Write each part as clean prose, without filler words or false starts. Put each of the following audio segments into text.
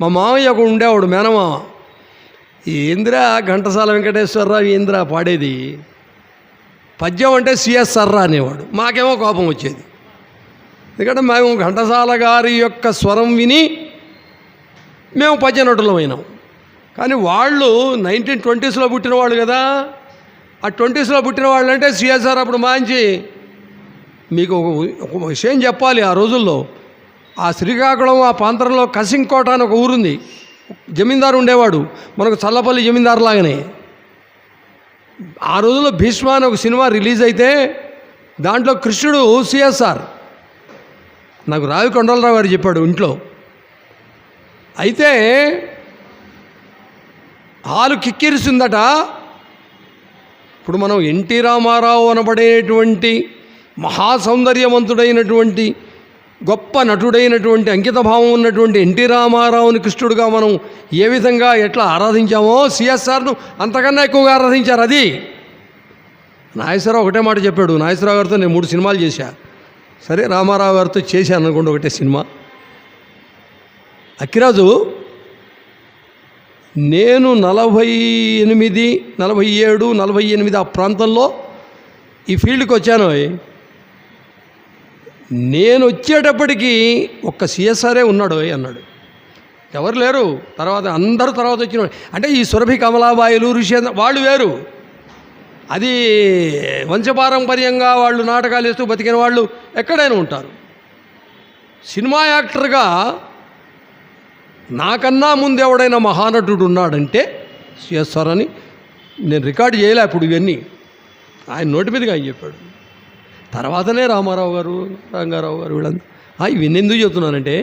మా మామయ్య ఒక ఉండేవాడు మేనమామ. ఏంద్రా ఘంటసాల వెంకటేశ్వరరావు ఏంద్రా పాడేది, పద్యం అంటే సిఎస్ఆర్రా అనేవాడు. మాకేమో కోపం వచ్చేది, ఎందుకంటే మేము ఘంటసాల గారి యొక్క స్వరం విని మేము పద్య నటులమైనాం. కానీ వాళ్ళు 1920s పుట్టిన వాళ్ళు కదా. ఆ 20s పుట్టిన వాళ్ళు అంటే సిఎస్ఆర్ అప్పుడు మంచి. మీకు ఒక విషయం చెప్పాలి, ఆ రోజుల్లో ఆ శ్రీకాకుళం ఆ ప్రాంతంలో కసింకోట అని ఒక ఊరుంది, జమీందారు ఉండేవాడు, మనకు చల్లపల్లి జమీందారు లాగానే. ఆ రోజుల్లో భీష్మ అని ఒక సినిమా రిలీజ్ అయితే దాంట్లో కృష్ణుడు సిఎస్ఆర్. నాకు రావి కొండలరావు గారు చెప్పాడు ఇంట్లో. అయితే హాలు కిక్కిరిసిందట. ఇప్పుడు మనం ఎన్టీ రామారావు అనబడేటువంటి మహాసౌందర్యవంతుడైనటువంటి గొప్ప నటుడైనటువంటి అంకితభావం ఉన్నటువంటి ఎన్టీ రామారావుని కృష్ణుడుగా మనం ఏ విధంగా ఎట్లా ఆరాధించామో సిఎస్ఆర్ను అంతకన్నా ఎక్కువగా ఆరాధించారు. అది నాగేశ్వరరావు ఒకటే మాట చెప్పాడు. నాగేశ్వరరావు గారితో నేను 3 సినిమాలు చేశా. సరే రామారావు గారితో చేశాను అనుకోండి ఒకటే సినిమా. అక్కిరాజు నేను 47, 48 ఆ ప్రాంతంలో ఈ ఫీల్డ్కి వచ్చాను. నేను వచ్చేటప్పటికి ఒక్క సిఎస్ఆరే ఉన్నాడు అన్నాడు, ఎవరు లేరు. తర్వాత అందరూ తర్వాత వచ్చిన అంటే ఈ సురభి కమలాబాయిలు ఋషేంద్ర వాళ్ళు వేరు. అది వంశపారంపర్యంగా వాళ్ళు నాటకాలు వేస్తూ బతికిన వాళ్ళు ఎక్కడైనా ఉంటారు. సినిమా యాక్టర్గా నాకన్నా ముందు ఎవడైనా మహానటుడు ఉన్నాడంటే సిఎస్ఆర్ అని నేను రికార్డు చేయలే అప్పుడు. ఇవన్నీ ఆయన నోటి మీదుగా ఆయన చెప్పాడు. తర్వాతనే రామారావు గారు, రంగారావు గారు వీళ్ళందరూ. ఇవన్నీ ఎందుకు చెప్తున్నానంటే,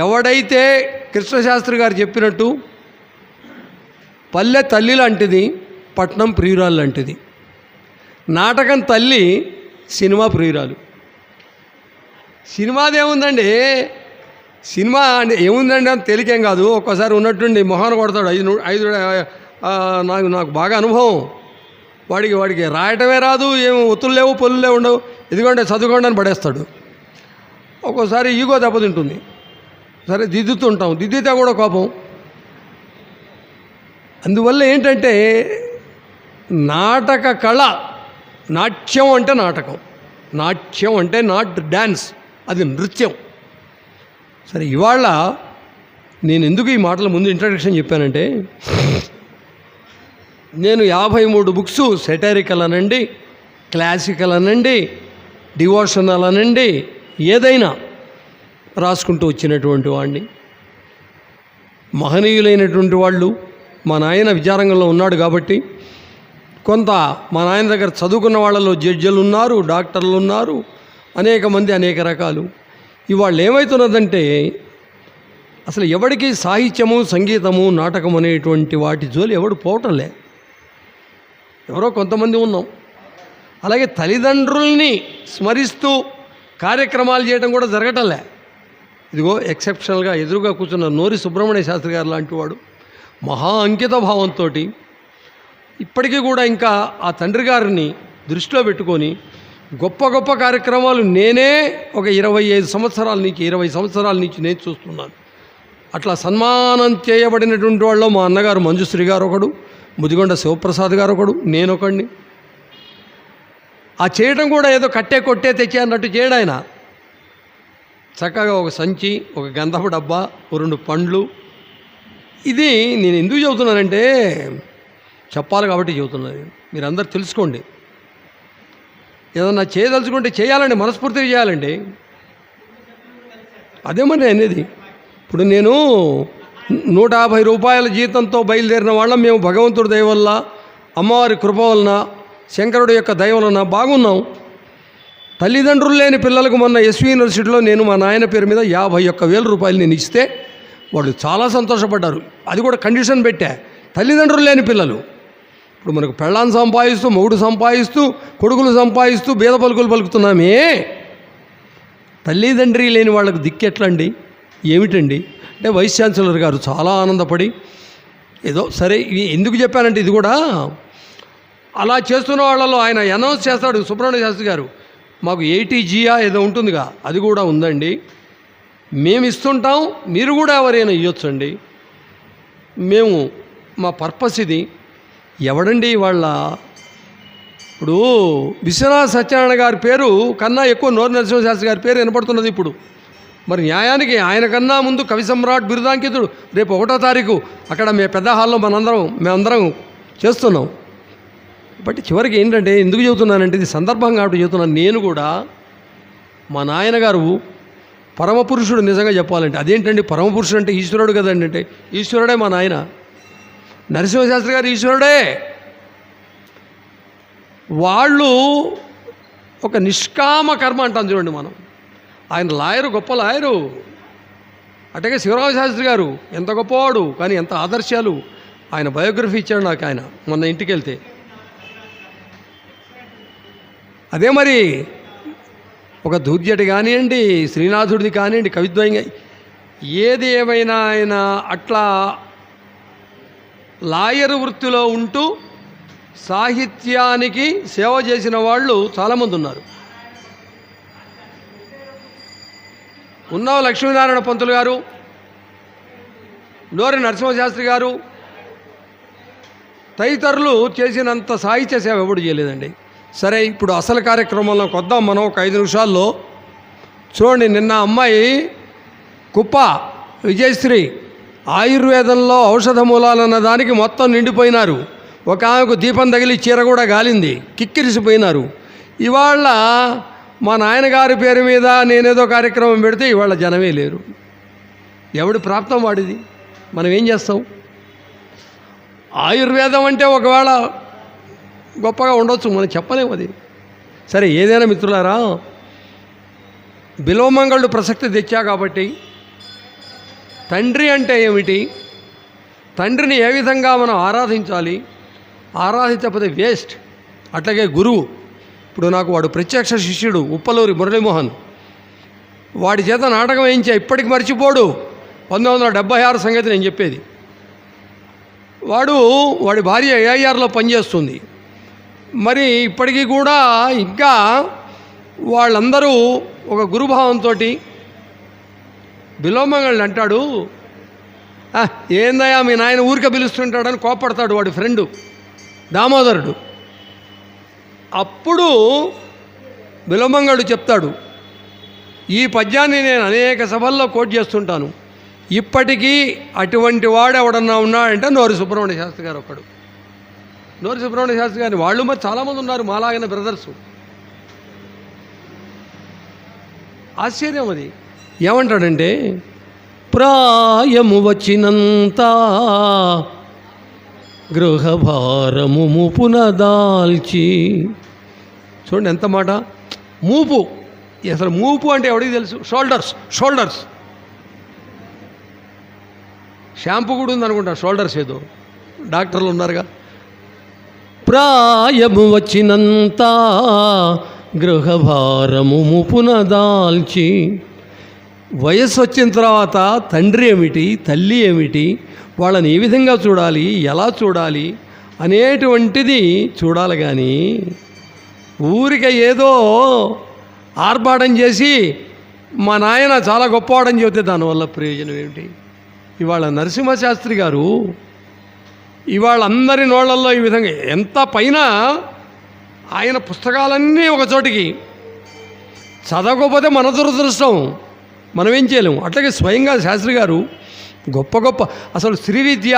ఎవడైతే కృష్ణశాస్త్రి గారు చెప్పినట్టు పల్లె తల్లి లాంటిది, పట్నం ప్రియురాలు లాంటిది. నాటకం తల్లి, సినిమా ప్రియురాలు. సినిమాదేముందండి, సినిమా అంటే ఏముందండి అని తేలికేం కాదు. ఒక్కోసారి ఉన్నట్టుండి మొహాన కొడతాడు. ఐదు నాకు బాగా అనుభవం. వాడికి రాయటమే రాదు, ఏమి ఒత్తులు లేవు, పొల్లు లేవు, ఉండవు. ఇదిగోండి చదువుకోండి అని పడేస్తాడు. ఒక్కోసారి ఈగో దెబ్బతింటుంది. సరే దిద్దుతుంటాం, దిద్దితే కూడా కోపం. అందువల్ల ఏంటంటే నాటక కళ, నాట్యం అంటే నాటకం, నాట్యం అంటే నాట్ డ్యాన్స్, అది నృత్యం. సరే ఇవాళ నేను ఎందుకు ఈ మాటల ముందు ఇంట్రడక్షన్ చెప్పానంటే, నేను 53 బుక్స్ సెటారికల్ అనండి, క్లాసికల్ అనండి, డివోషనల్ అనండి, ఏదైనా రాసుకుంటూ వచ్చినటువంటి వాడిని. మహనీయులైనటువంటి వాళ్ళు మా నాయన విద్యారంగంలో ఉన్నాడు కాబట్టి కొంత మా నాయన దగ్గర చదువుకున్న వాళ్ళలో జడ్జిలు ఉన్నారు, డాక్టర్లు ఉన్నారు, అనేక మంది అనేక రకాలు. ఇవాళ ఏమవుతున్నదంటే అసలు ఎవరికి సాహిత్యము, సంగీతము, నాటకం అనేటువంటి వాటి జోలి ఎవడు పోవటంలే. ఎవరో కొంతమంది ఉన్నాం. అలాగే తల్లిదండ్రుల్ని స్మరిస్తూ కార్యక్రమాలు చేయడం కూడా జరగటంలే. ఇదిగో ఎక్సెప్షనల్గా ఎదురుగా కూర్చున్న నోరి సుబ్రహ్మణ్య శాస్త్రి గారు లాంటి వాడు మహా అంకిత భావంతో ఇప్పటికీ కూడా ఇంకా ఆ తండ్రి గారిని దృష్టిలో పెట్టుకొని గొప్ప గొప్ప కార్యక్రమాలు నేనే ఒక 25 సంవత్సరాల నుంచి 20 సంవత్సరాల నుంచి నేను చూస్తున్నాను. అట్లా సన్మానం చేయబడినటువంటి వాళ్ళు మా అన్నగారు మంజుశ్రీ గారు ఒకడు, ముదిగొండ శివప్రసాద్ గారు ఒకడు, నేనొకడిని. ఆ చేయడం కూడా ఏదో కట్టే కొట్టే తెచ్చే అన్నట్టు చేయడం. ఆయన చక్కగా ఒక సంచి, ఒక గంధపు డబ్బా, 2 పండ్లు. ఇది నేను ఎందుకు చెబుతున్నానంటే చెప్పాలి కాబట్టి చెబుతున్నాను. మీరందరూ తెలుసుకోండి. ఏదన్నా చేయదలుచుకుంటే చేయాలండి, మనస్ఫూర్తిగా చేయాలండి. అదే మరి అనేది. ఇప్పుడు నేను 150 రూపాయల జీతంతో బయలుదేరిన వాళ్ళం మేము. భగవంతుడి దయ వల్ల, అమ్మవారి కృప వలన, శంకరుడి యొక్క దయ వలన బాగున్నాం. తల్లిదండ్రులు లేని పిల్లలకు మొన్న ఎస్వి యూనివర్సిటీలో నేను మా నాయన పేరు మీద 51,000 రూపాయలు నేను ఇస్తే వాళ్ళు చాలా సంతోషపడ్డారు. అది కూడా కండిషన్ పెట్టా, తల్లిదండ్రులు లేని పిల్లలు. ఇప్పుడు మనకు పెళ్ళాన్ని సంపాదిస్తూ, మొగుడు సంపాదిస్తూ, కొడుకులు సంపాదిస్తూ బీద పలుకులు పలుకుతున్నామే. తల్లిదండ్రి లేని వాళ్ళకు దిక్కెట్లండి, ఏమిటండి అంటే వైస్ ఛాన్సలర్ గారు చాలా ఆనందపడి ఏదో సరే. ఎందుకు చెప్పానంటే ఇది కూడా అలా చేస్తున్న వాళ్ళలో ఆయన అనౌన్స్ చేస్తాడు సుబ్రహ్మణ్య శాస్త్రి గారు, మాకు 80 జియా ఏదో ఉంటుందిగా, అది కూడా ఉందండి. మేము ఇస్తుంటాం, మీరు కూడా ఎవరైనా ఇవ్వచ్చండి. మేము మా పర్పస్ ఇది. ఎవడండి వాళ్ళ ఇప్పుడు విశ్వనాథ సత్యనారాయణ గారి పేరు కన్నా ఎక్కువ నోరు నరసింహశాస్త్రి గారి పేరు వినపడుతున్నది ఇప్పుడు. మరి న్యాయానికి ఆయన కన్నా ముందు కవి సమ్రాట్ బిరుదాంకితుడు రేపు 1వ తారీఖు అక్కడ పెద్ద హాల్లో మేమందరం చేస్తున్నాం. బట్ చివరికి ఏంటంటే ఎందుకు చెబుతున్నానంటే ఇది సందర్భం కాబట్టి చెబుతున్నాను. నేను కూడా మా నాయనగారు పరమపురుషుడు నిజంగా చెప్పాలంటే. అదేంటండి పరమపురుషుడు అంటే ఈశ్వరుడు కదండి. అంటే ఈశ్వరుడే మా నాయన. నరసింహశాస్త్రి గారు ఈశ్వరుడే. వాళ్ళు ఒక నిష్కామ కర్మ అంటాం చూడండి మనం. ఆయన లాయరు, గొప్ప లాయరు. అట్లాగే శివరామశాస్త్రి గారు ఎంత గొప్పవాడు, కానీ ఎంత ఆదర్శాలు. ఆయన బయోగ్రఫీ ఇచ్చాడు నాకు ఆయన మొన్న ఇంటికి వెళ్తే. అదే మరి ఒక దూర్జటి కానివ్వండి, శ్రీనాథుడిది కానివ్వండి, కవిద్వయం ఏది ఏమైనా ఆయన అట్లా లాయర్ వృత్తిలో ఉంటూ సాహిత్యానికి సేవ చేసిన వాళ్ళు చాలామంది ఉన్నారు. ఉన్నావు లక్ష్మీనారాయణ పంతులు గారు, నోరి నరసింహశాస్త్రి గారు తదితరులు చేసినంత సాహిత్య సేవ ఎప్పుడు చేయలేదండి. సరే, ఇప్పుడు అసలు కార్యక్రమంలోకి వద్దాం మనం ఒక 5 నిమిషాల్లో. చూడండి, నిన్న అమ్మాయి కుప్ప విజయశ్రీ ఆయుర్వేదంలో ఔషధ మూలాలన్న దానికి మొత్తం నిండిపోయినారు. ఒక ఆమెకు దీపం తగిలి చీర కూడా గాలింది, కిక్కిరిసిపోయినారు. ఇవాళ మా నాయనగారి పేరు మీద నేనేదో కార్యక్రమం పెడితే ఇవాళ జనమే లేరు. ఎవడి ప్రాప్తం వాడిది, మనం ఏం చేస్తాం? ఆయుర్వేదం అంటే ఒకవేళ గొప్పగా ఉండొచ్చు, మనం చెప్పలేము అది. సరే, ఏదైనా మిత్రులారా, బిల్వమంగళుడు ప్రసక్తి తెచ్చా కాబట్టి తండ్రి అంటే ఏమిటి, తండ్రిని ఏ విధంగా మనం ఆరాధించాలి, ఆరాధించకపోతే వేస్ట్. అట్లాగే గురువు. ఇప్పుడు నాకు వాడు ప్రత్యక్ష శిష్యుడు ఉప్పలూరి మురళీమోహన్. వాడి చేత నాటకం వేయించా, ఇప్పటికి మర్చిపోడు. 1976 సంగతి నేను చెప్పేది. వాడి భార్య ఏఐఆర్లో పనిచేస్తుంది. మరి ఇప్పటికీ కూడా ఇంకా వాళ్ళందరూ ఒక గురుభావంతో బిల్వమంగళుడు అంటాడు, ఏందయ్యా మీ నాయన ఊరికే పిలుస్తుంటాడని కోపడతాడు వాడి ఫ్రెండు దామోదరుడు. అప్పుడు బిల్వమంగళుడు చెప్తాడు, ఈ పద్యాన్ని నేను అనేక సభల్లో కోట్ చేస్తుంటాను, ఇప్పటికీ అటువంటి వాడు ఎవడన్నా ఉన్నాడంటే నోరి సుబ్రహ్మణ్య శాస్త్రి గారు ఒకడు. నోరి సుబ్రహ్మణ్య శాస్త్రి గారిని వాళ్ళు మరి చాలామంది ఉన్నారు మాలాగిన బ్రదర్సు. ఆశ్చర్యం అది. ఏమంటాడంటే, ప్రాయము వచ్చినంత గృహభారము ముపున దాల్చి. చూడండి ఎంత మాట. మూపు, అసలు మూపు అంటే ఎవడికి తెలుసు? షోల్డర్స్. షాంపూ కూడా ఉందనుకుంటా షోల్డర్స్, ఏదో డాక్టర్లు ఉన్నారుగా. ప్రాయము వచ్చినంత గృహభారము ముపున దాల్చి. వయస్సు వచ్చిన తర్వాత తండ్రి ఏమిటి, తల్లి ఏమిటి, వాళ్ళని ఏ విధంగా చూడాలి, ఎలా చూడాలి అనేటువంటిది చూడాలి. కానీ ఊరికే ఏదో ఆర్భాటం చేసి మా నాయన చాలా గొప్పవాడని చెబితే దానివల్ల ప్రయోజనం ఏమిటి? ఇవాళ నరసింహశాస్త్రి గారు ఇవాళ అందరి నోళ్లలో ఈ విధంగా ఎంత పైన ఆయన పుస్తకాలన్నీ ఒక చోటికి చదవకపోతే మన దురదృష్టం, మనం ఏం చేయలేము. అట్లాగే స్వయంగా శాస్త్రి గారు గొప్ప అసలు శ్రీ విద్య,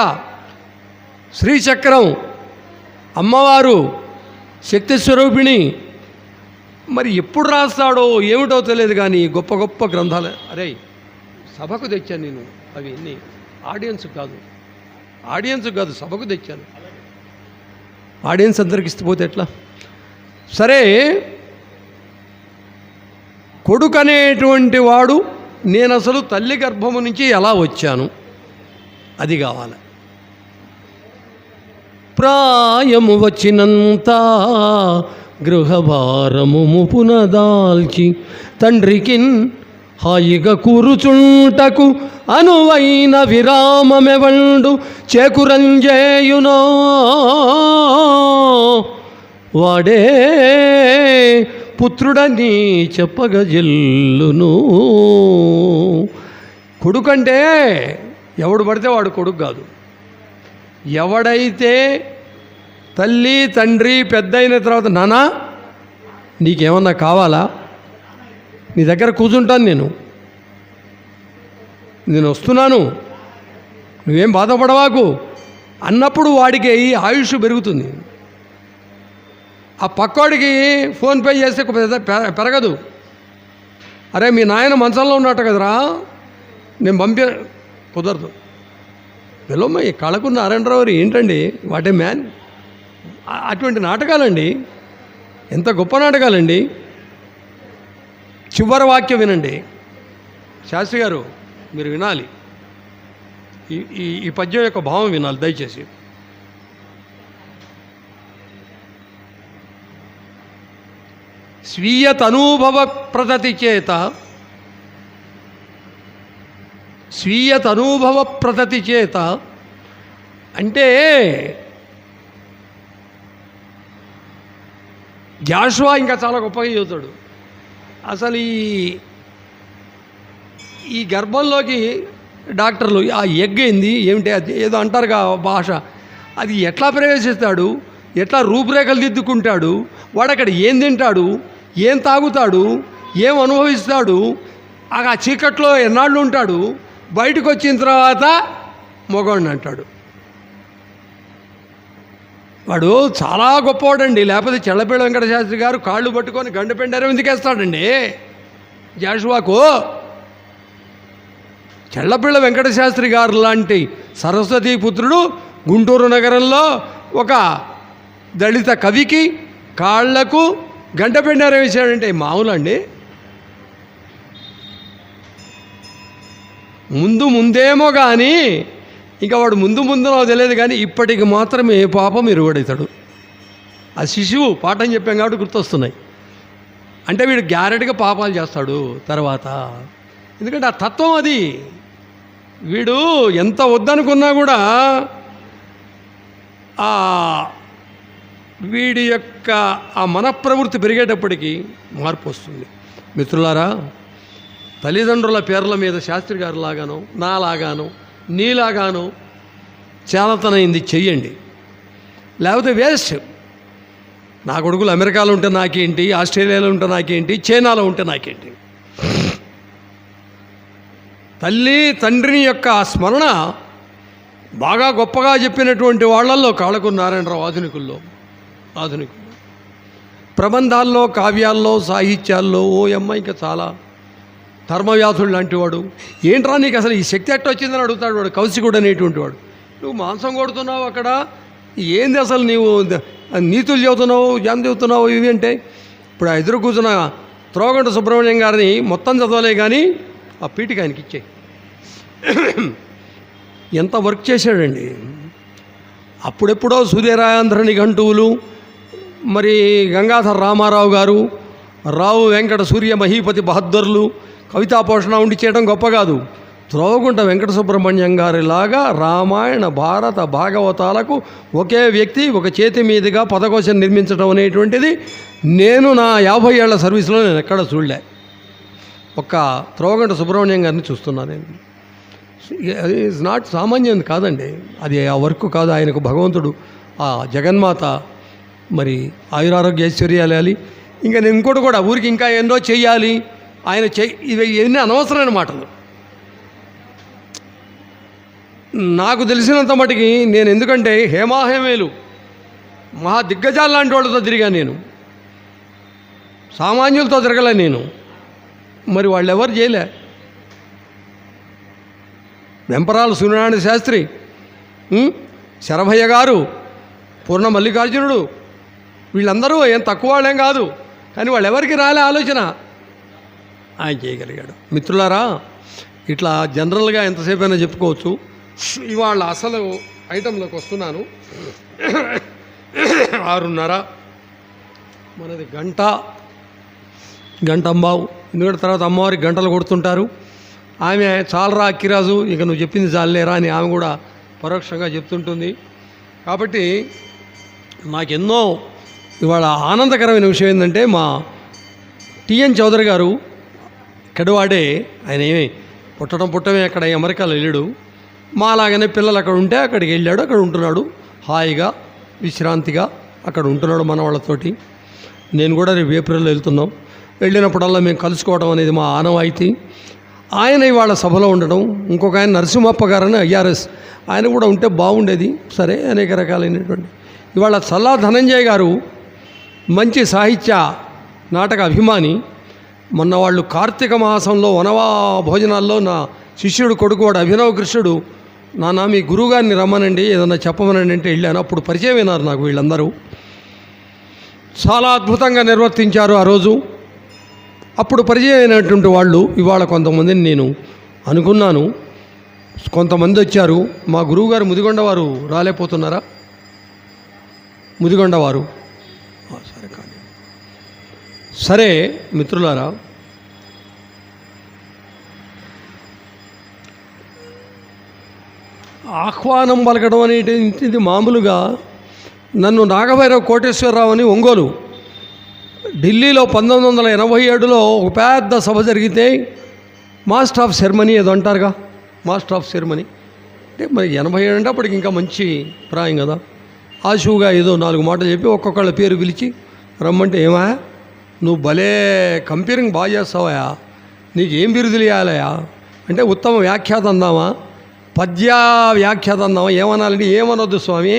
శ్రీచక్రం, అమ్మవారు, శక్తి స్వరూపిణి, మరి ఎప్పుడు రాస్తాడో ఏమిటో తెలియదు. కానీ గొప్ప గ్రంథాలు. అరే, సభకు తెచ్చాను నేను అవి ఎన్ని. ఆడియన్స్ కాదు సభకు తెచ్చాను. ఆడియన్స్ అందరికి ఇస్తుపోతే ఎట్లా? సరే, కొడుకు అనేటువంటి వాడు నేను అసలు తల్లి గర్భము నుంచి ఎలా వచ్చాను అది కావాలి. ప్రాయము వచ్చినంత గృహభారము ముపున దాల్చి తండ్రికిన్ హాయిగా కూరుచుంటకు అనువైన విరామమెవండు చేకురంజేయునో వాడే పుత్రుడని చెప్పగజిల్లును. కొడుకు అంటే ఎవడు పడితే వాడు కొడుకు కాదు. ఎవడైతే తల్లి తండ్రి పెద్ద అయిన తర్వాత, నానా నీకేమన్నా కావాలా, నీ దగ్గర కూర్చుంటాను, నేను వస్తున్నాను, నువ్వేం బాధపడవాకు అన్నప్పుడు వాడికి ఆయుష్ పెరుగుతుంది. ఆ పక్కోడికి ఫోన్పే చేస్తే పెరగదు. అరే మీ నాయన మంచంలో ఉన్నట్టు కదరా, నేను కుదరదు. పిల్లమ్మ ఈ కళకున్న నారాయణరావు ఏంటండి, వాటే మ్యాన్. అటువంటి నాటకాలండి, ఎంత గొప్ప నాటకాలండి. చివరి వాక్యం వినండి శాస్త్రి గారు, మీరు వినాలి. ఈ పద్యం యొక్క భావం వినాలి దయచేసి. స్వీయ తనూభవ ప్రతతి చేత, స్వీయ తనూభవ ప్రతతి చేత అంటే జాషువా ఇంకా చాలా గొప్పగా చెబుతాడు. అసలు ఈ గర్భంలోకి డాక్టర్లు ఆ ఎగ్ ఏంది ఏమిటి అది ఏదో అంటారుగా భాష, అది ఎట్లా ప్రవేశిస్తాడు, ఎట్లా రూపురేఖలు దిద్దుకుంటాడు, వాడు అక్కడ ఏం తింటాడు, ఏం తాగుతాడు, ఏం అనుభవిస్తాడు, ఆ చీకట్లో ఎన్నాళ్ళు ఉంటాడు, బయటకు వచ్చిన తర్వాత మగవాడిని అంటాడు. వాడు చాలా గొప్పవాడండి. లేకపోతే చెళ్ళపేడ వెంకట శాస్త్రి గారు కాళ్ళు పట్టుకొని గండ పెండారం ఎందుకేస్తాడండి జాషువాకు. చెళ్ళపిళ్ళ వెంకట శాస్త్రి గారు లాంటి సరస్వతీ పుత్రుడు గుంటూరు నగరంలో ఒక దళిత కవికి కాళ్లకు గంట పెండారం వేసాడంటే మామూలు అండి. ముందేమో కానీ ఇంకా వాడు ముందు నాకు తెలియదు కానీ ఇప్పటికి మాత్రమే పాపం ఎరుగడవుతాడు. ఆ శిశువు పాఠం చెప్పాం కాబట్టి గుర్తొస్తున్నాయి. అంటే వీడు గ్యారెంటీగా పాపాలు చేస్తాడు తర్వాత. ఎందుకంటే ఆ తత్వం అది. వీడు ఎంత వద్దనుకున్నా కూడా వీడి యొక్క ఆ మనఃప్రవృత్తి పెరిగేటప్పటికీ మార్పు వస్తుంది. మిత్రులారా, తల్లిదండ్రుల పేర్ల మీద శాస్త్రి గారు లాగాను నాలాగాను నీలాగాను చాలాతనైంది చెయ్యండి, లేకపోతే వేస్ట్. నా కొడుకులు అమెరికాలో ఉంటే నాకేంటి, ఆస్ట్రేలియాలో ఉంటే నాకేంటి, చైనాలో ఉంటే నాకేంటి. తల్లి తండ్రిని యొక్క స్మరణ బాగా గొప్పగా చెప్పినటువంటి వాళ్ళల్లో కాళ్ళకూరి నారాయణరావు ఆధునికుల్లో ప్రబంధాల్లో, కావ్యాల్లో, సాహిత్యాల్లో ఇంకా చాలా ధర్మవ్యాధుడు లాంటి వాడు. ఏంట్రా నీకు అసలు ఈ శక్తి ఎట్ట వచ్చిందని అడుగుతాడు వాడు, కౌశికుడు అనేటువంటి వాడు. నువ్వు మాంసం కొడుతున్నావు అక్కడ, ఏంది అసలు నీవు నీతులు చెబుతున్నావు, జనం చెబుతున్నావు ఇవి అంటే. ఇప్పుడు ఆ ఎదురు కూర్చున్న త్రోగంట సుబ్రహ్మణ్యం గారిని మొత్తం చదవలే కానీ ఆ పీఠిక ఆయనకి ఇచ్చే. ఎంత వర్క్ చేశాడండి. అప్పుడెప్పుడో సుధీరాంధ్ర నిఘంటువులు, మరి గంగాధర రామారావు గారు, రావు వెంకట సూర్య మహీపతి బహద్దర్లు కవితా పోషణ ఉండి చేయడం గొప్ప కాదు. త్రోవగుంట వెంకట సుబ్రహ్మణ్యం గారిలాగా రామాయణ భారత భాగవతాలకు ఒకే వ్యక్తి ఒక చేతి మీదుగా పదకోశం నిర్మించడం అనేటువంటిది నేను నా 50 ఏళ్ల సర్వీస్లో నేను ఎక్కడ చూడలే. ఒక్క త్రోవగుంట సుబ్రహ్మణ్యం గారిని చూస్తున్నాను నేను. అది ఈజ్ నాట్ సామాన్యం కాదండి, అది ఆ వర్క్ కాదు. ఆయనకు భగవంతుడు ఆ జగన్మాత మరి ఆయురారోగ్య ఐశ్వర్యాలు ఇవ్వాలి. ఇంకా నేను ఇంకోటి కూడా ఊరికి ఇంకా ఎన్నో చెయ్యాలి ఆయన ఇవి ఎన్ని అనవసరమైన మాటలు. నాకు తెలిసినంత మటుకి నేను, ఎందుకంటే హేమాహేమేలు మహా దిగ్గజాలు లాంటి వాళ్ళతో తిరిగాను నేను, సామాన్యులతో తిరగలే నేను. మరి వాళ్ళు ఎవరు చేయలే. వెంపరాల సూర్యనారాయణ శాస్త్రి, శరభయ్య గారు, పూర్ణ మల్లికార్జునుడు, వీళ్ళందరూ ఏం తక్కువ వాళ్ళేం కాదు. కానీ వాళ్ళు ఎవరికి రాలే ఆలోచన, ఆయన చేయగలిగాడు. మిత్రులారా, ఇట్లా జనరల్గా ఎంతసేపు అయినా చెప్పుకోవచ్చు. ఇవాళ అసలు ఐటెంలోకి వస్తున్నాను. 6:30 మనది గంటంబావు. ఎందుకంటే తర్వాత అమ్మవారికి గంటలు కొడుతుంటారు. ఆమె చాలరా అక్కిరాజు, ఇక నువ్వు చెప్పింది చాలేరా అని ఆమె కూడా పరోక్షంగా చెప్తుంటుంది. కాబట్టి నాకెన్నో ఇవాళ ఆనందకరమైన విషయం ఏంటంటే, మా టిఎన్ చౌదరి గారు కడువాడే, ఆయన ఏమి పుట్టమే అక్కడ అమెరికాలో వెళ్ళాడు. మాలాగానే పిల్లలు అక్కడ ఉంటే అక్కడికి వెళ్ళాడు. అక్కడ ఉంటున్నాడు హాయిగా విశ్రాంతిగా అక్కడ ఉంటున్నాడు మన వాళ్ళతోటి. నేను కూడా రేపు ఏప్రిల్లో వెళ్తున్నాం. వెళ్ళినప్పుడల్లా మేము కలుసుకోవడం అనేది మా ఆనవాయితీ. ఆయన ఇవాళ సభలో ఉండడం, ఇంకొక ఆయన నరసింహప్ప గారని ఐఆర్ఎస్, ఆయన కూడా ఉంటే బాగుండేది. సరే, అనేక రకాలైనటువంటి ఇవాళ చల్లా ధనంజయ్ గారు మంచి సాహిత్య నాటక అభిమాని. మొన్న వాళ్ళు కార్తీక మాసంలో వనవా భోజనాల్లో నా శిష్యుడు కొడుకు వాడు అభినవ్ కృష్ణుడు, నాన్న మీ గురువుగారిని రమ్మనండి ఏదన్నా చెప్పమనండి అంటే వెళ్ళాను. అప్పుడు పరిచయం అయినారు నాకు వీళ్ళందరూ. చాలా అద్భుతంగా నిర్వర్తించారు ఆ రోజు. అప్పుడు పరిచయం అయినటువంటి వాళ్ళు ఇవాళ కొంతమందిని నేను అనుకున్నాను. కొంతమంది వచ్చారు. మా గురువుగారు ముదిగొండ వారు రాలేకపోతున్నారా? ముదిగొండ వారు సరే కానీ సరే మిత్రులారా, ఆహ్వానం పలకడం అనేటిది మామూలుగా నన్ను నాగభైరవ కోటేశ్వరరావు అని ఒంగోలు ఢిల్లీలో 1987లో ఒక పెద్ద సభ జరిగితే మాస్టర్ ఆఫ్ సెరమనీ ఏదో అంటారుగా, మాస్టర్ ఆఫ్ సెరమనీ అంటే మరి 87 అంటే అప్పటికి ఇంకా మంచి ప్రాయం కదా. ఆశువుగా ఏదో 4 మాటలు చెప్పి ఒక్కొక్కళ్ళ పేరు పిలిచి రమ్మంటే, ఏమా నువ్వు భలే కంపేరింగ్ బాగా చేస్తావా, నీకు ఏం బిరుదులు ఇవ్వాలయా అంటే ఉత్తమ వ్యాఖ్యాత అందామా, పద్య వ్యాఖ్యాత అందామా, ఏమనాలంటే ఏమనొద్దు స్వామి,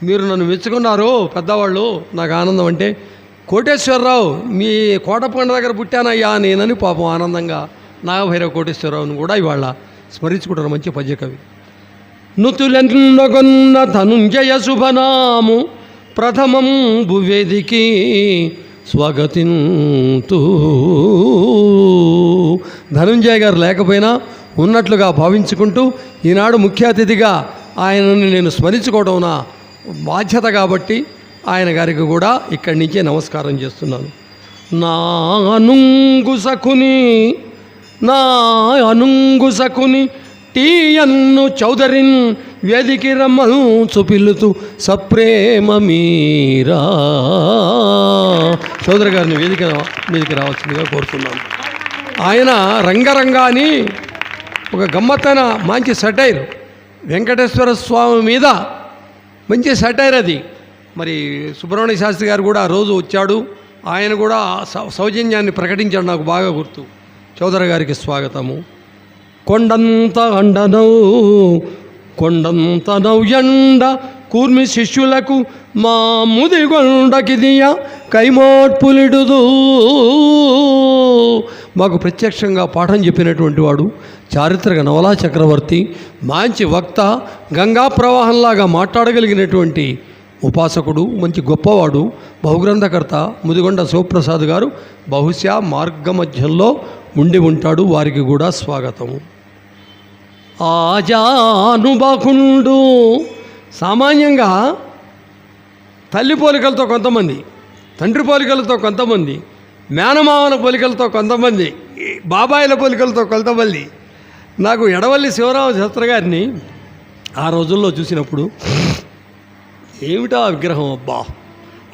మీరు నన్ను మెచ్చుకున్నారు పెద్దవాళ్ళు, నాకు ఆనందం. అంటే కోటేశ్వరరావు మీ కోటపండ దగ్గర పుట్టానయ్యా నేనని పాపం ఆనందంగా నాగభైరవ కోటేశ్వరరావుని కూడా ఇవాళ స్మరించుకుంటారు. మంచి పద్యకవి. నుతులెన్నగొన్న ధనుంజయ శుభనాము ప్రథమం భువేదికి స్వాగతింతు. ధనుంజయ గారు లేకపోయినా ఉన్నట్లుగా భావించుకుంటూ ఈనాడు ముఖ్య అతిథిగా ఆయనని నేను స్మరించుకోవడం నా బాధ్యత కాబట్టి ఆయన గారికి కూడా ఇక్కడి నుంచే నమస్కారం చేస్తున్నాను. నా అనుంగుసకుని టీయన్ను చౌదరిన్ వేదికి రమ్మను పిల్లుతూ సప్రేమ మీరా. చౌదరి గారిని మీదికి రావాల్సిందిగా కోరుతున్నాను. ఆయన రంగరంగాని ఒక గమ్మత్తైన మంచి సెటైర్, వెంకటేశ్వర స్వామి మీద మంచి సెటైర్ అది. మరి సుబ్రహ్మణ్య శాస్త్రి గారు కూడా ఆ రోజు వచ్చాడు. ఆయన కూడా సౌజన్యాన్ని ప్రకటించాడు, నాకు బాగా గుర్తు. చౌదరి గారికి స్వాగతము. కొండంత నవ్యండ కూర్మి శిష్యులకు మా ముదిగొండకిదియ కైమోట్పులిడుదు. మాకు ప్రత్యక్షంగా పాఠం చెప్పినటువంటి వాడు, చారిత్రక నవలా చక్రవర్తి, మంచి వక్త, గంగా ప్రవాహంలాగా మాట్లాడగలిగినటువంటి ఉపాసకుడు, మంచి గొప్పవాడు, బహుగ్రంథకర్త ముదిగొండ శివప్రసాద్ గారు బహుశా మార్గమధ్యంలో ఉండి ఉంటాడు. వారికి కూడా స్వాగతము. ఆజానుబాహుండు సామాన్యంగా తల్లి పోలికలతో కొంతమంది, తండ్రి పోలికలతో కొంతమంది, మేనమామల పోలికలతో కొంతమంది, బాబాయిల పోలికలతో కొంతమంది. నాకు ఎడవల్లి శివరామ శాస్త్రి గారిని ఆ రోజుల్లో చూసినప్పుడు ఏమిటా విగ్రహం అబ్బా.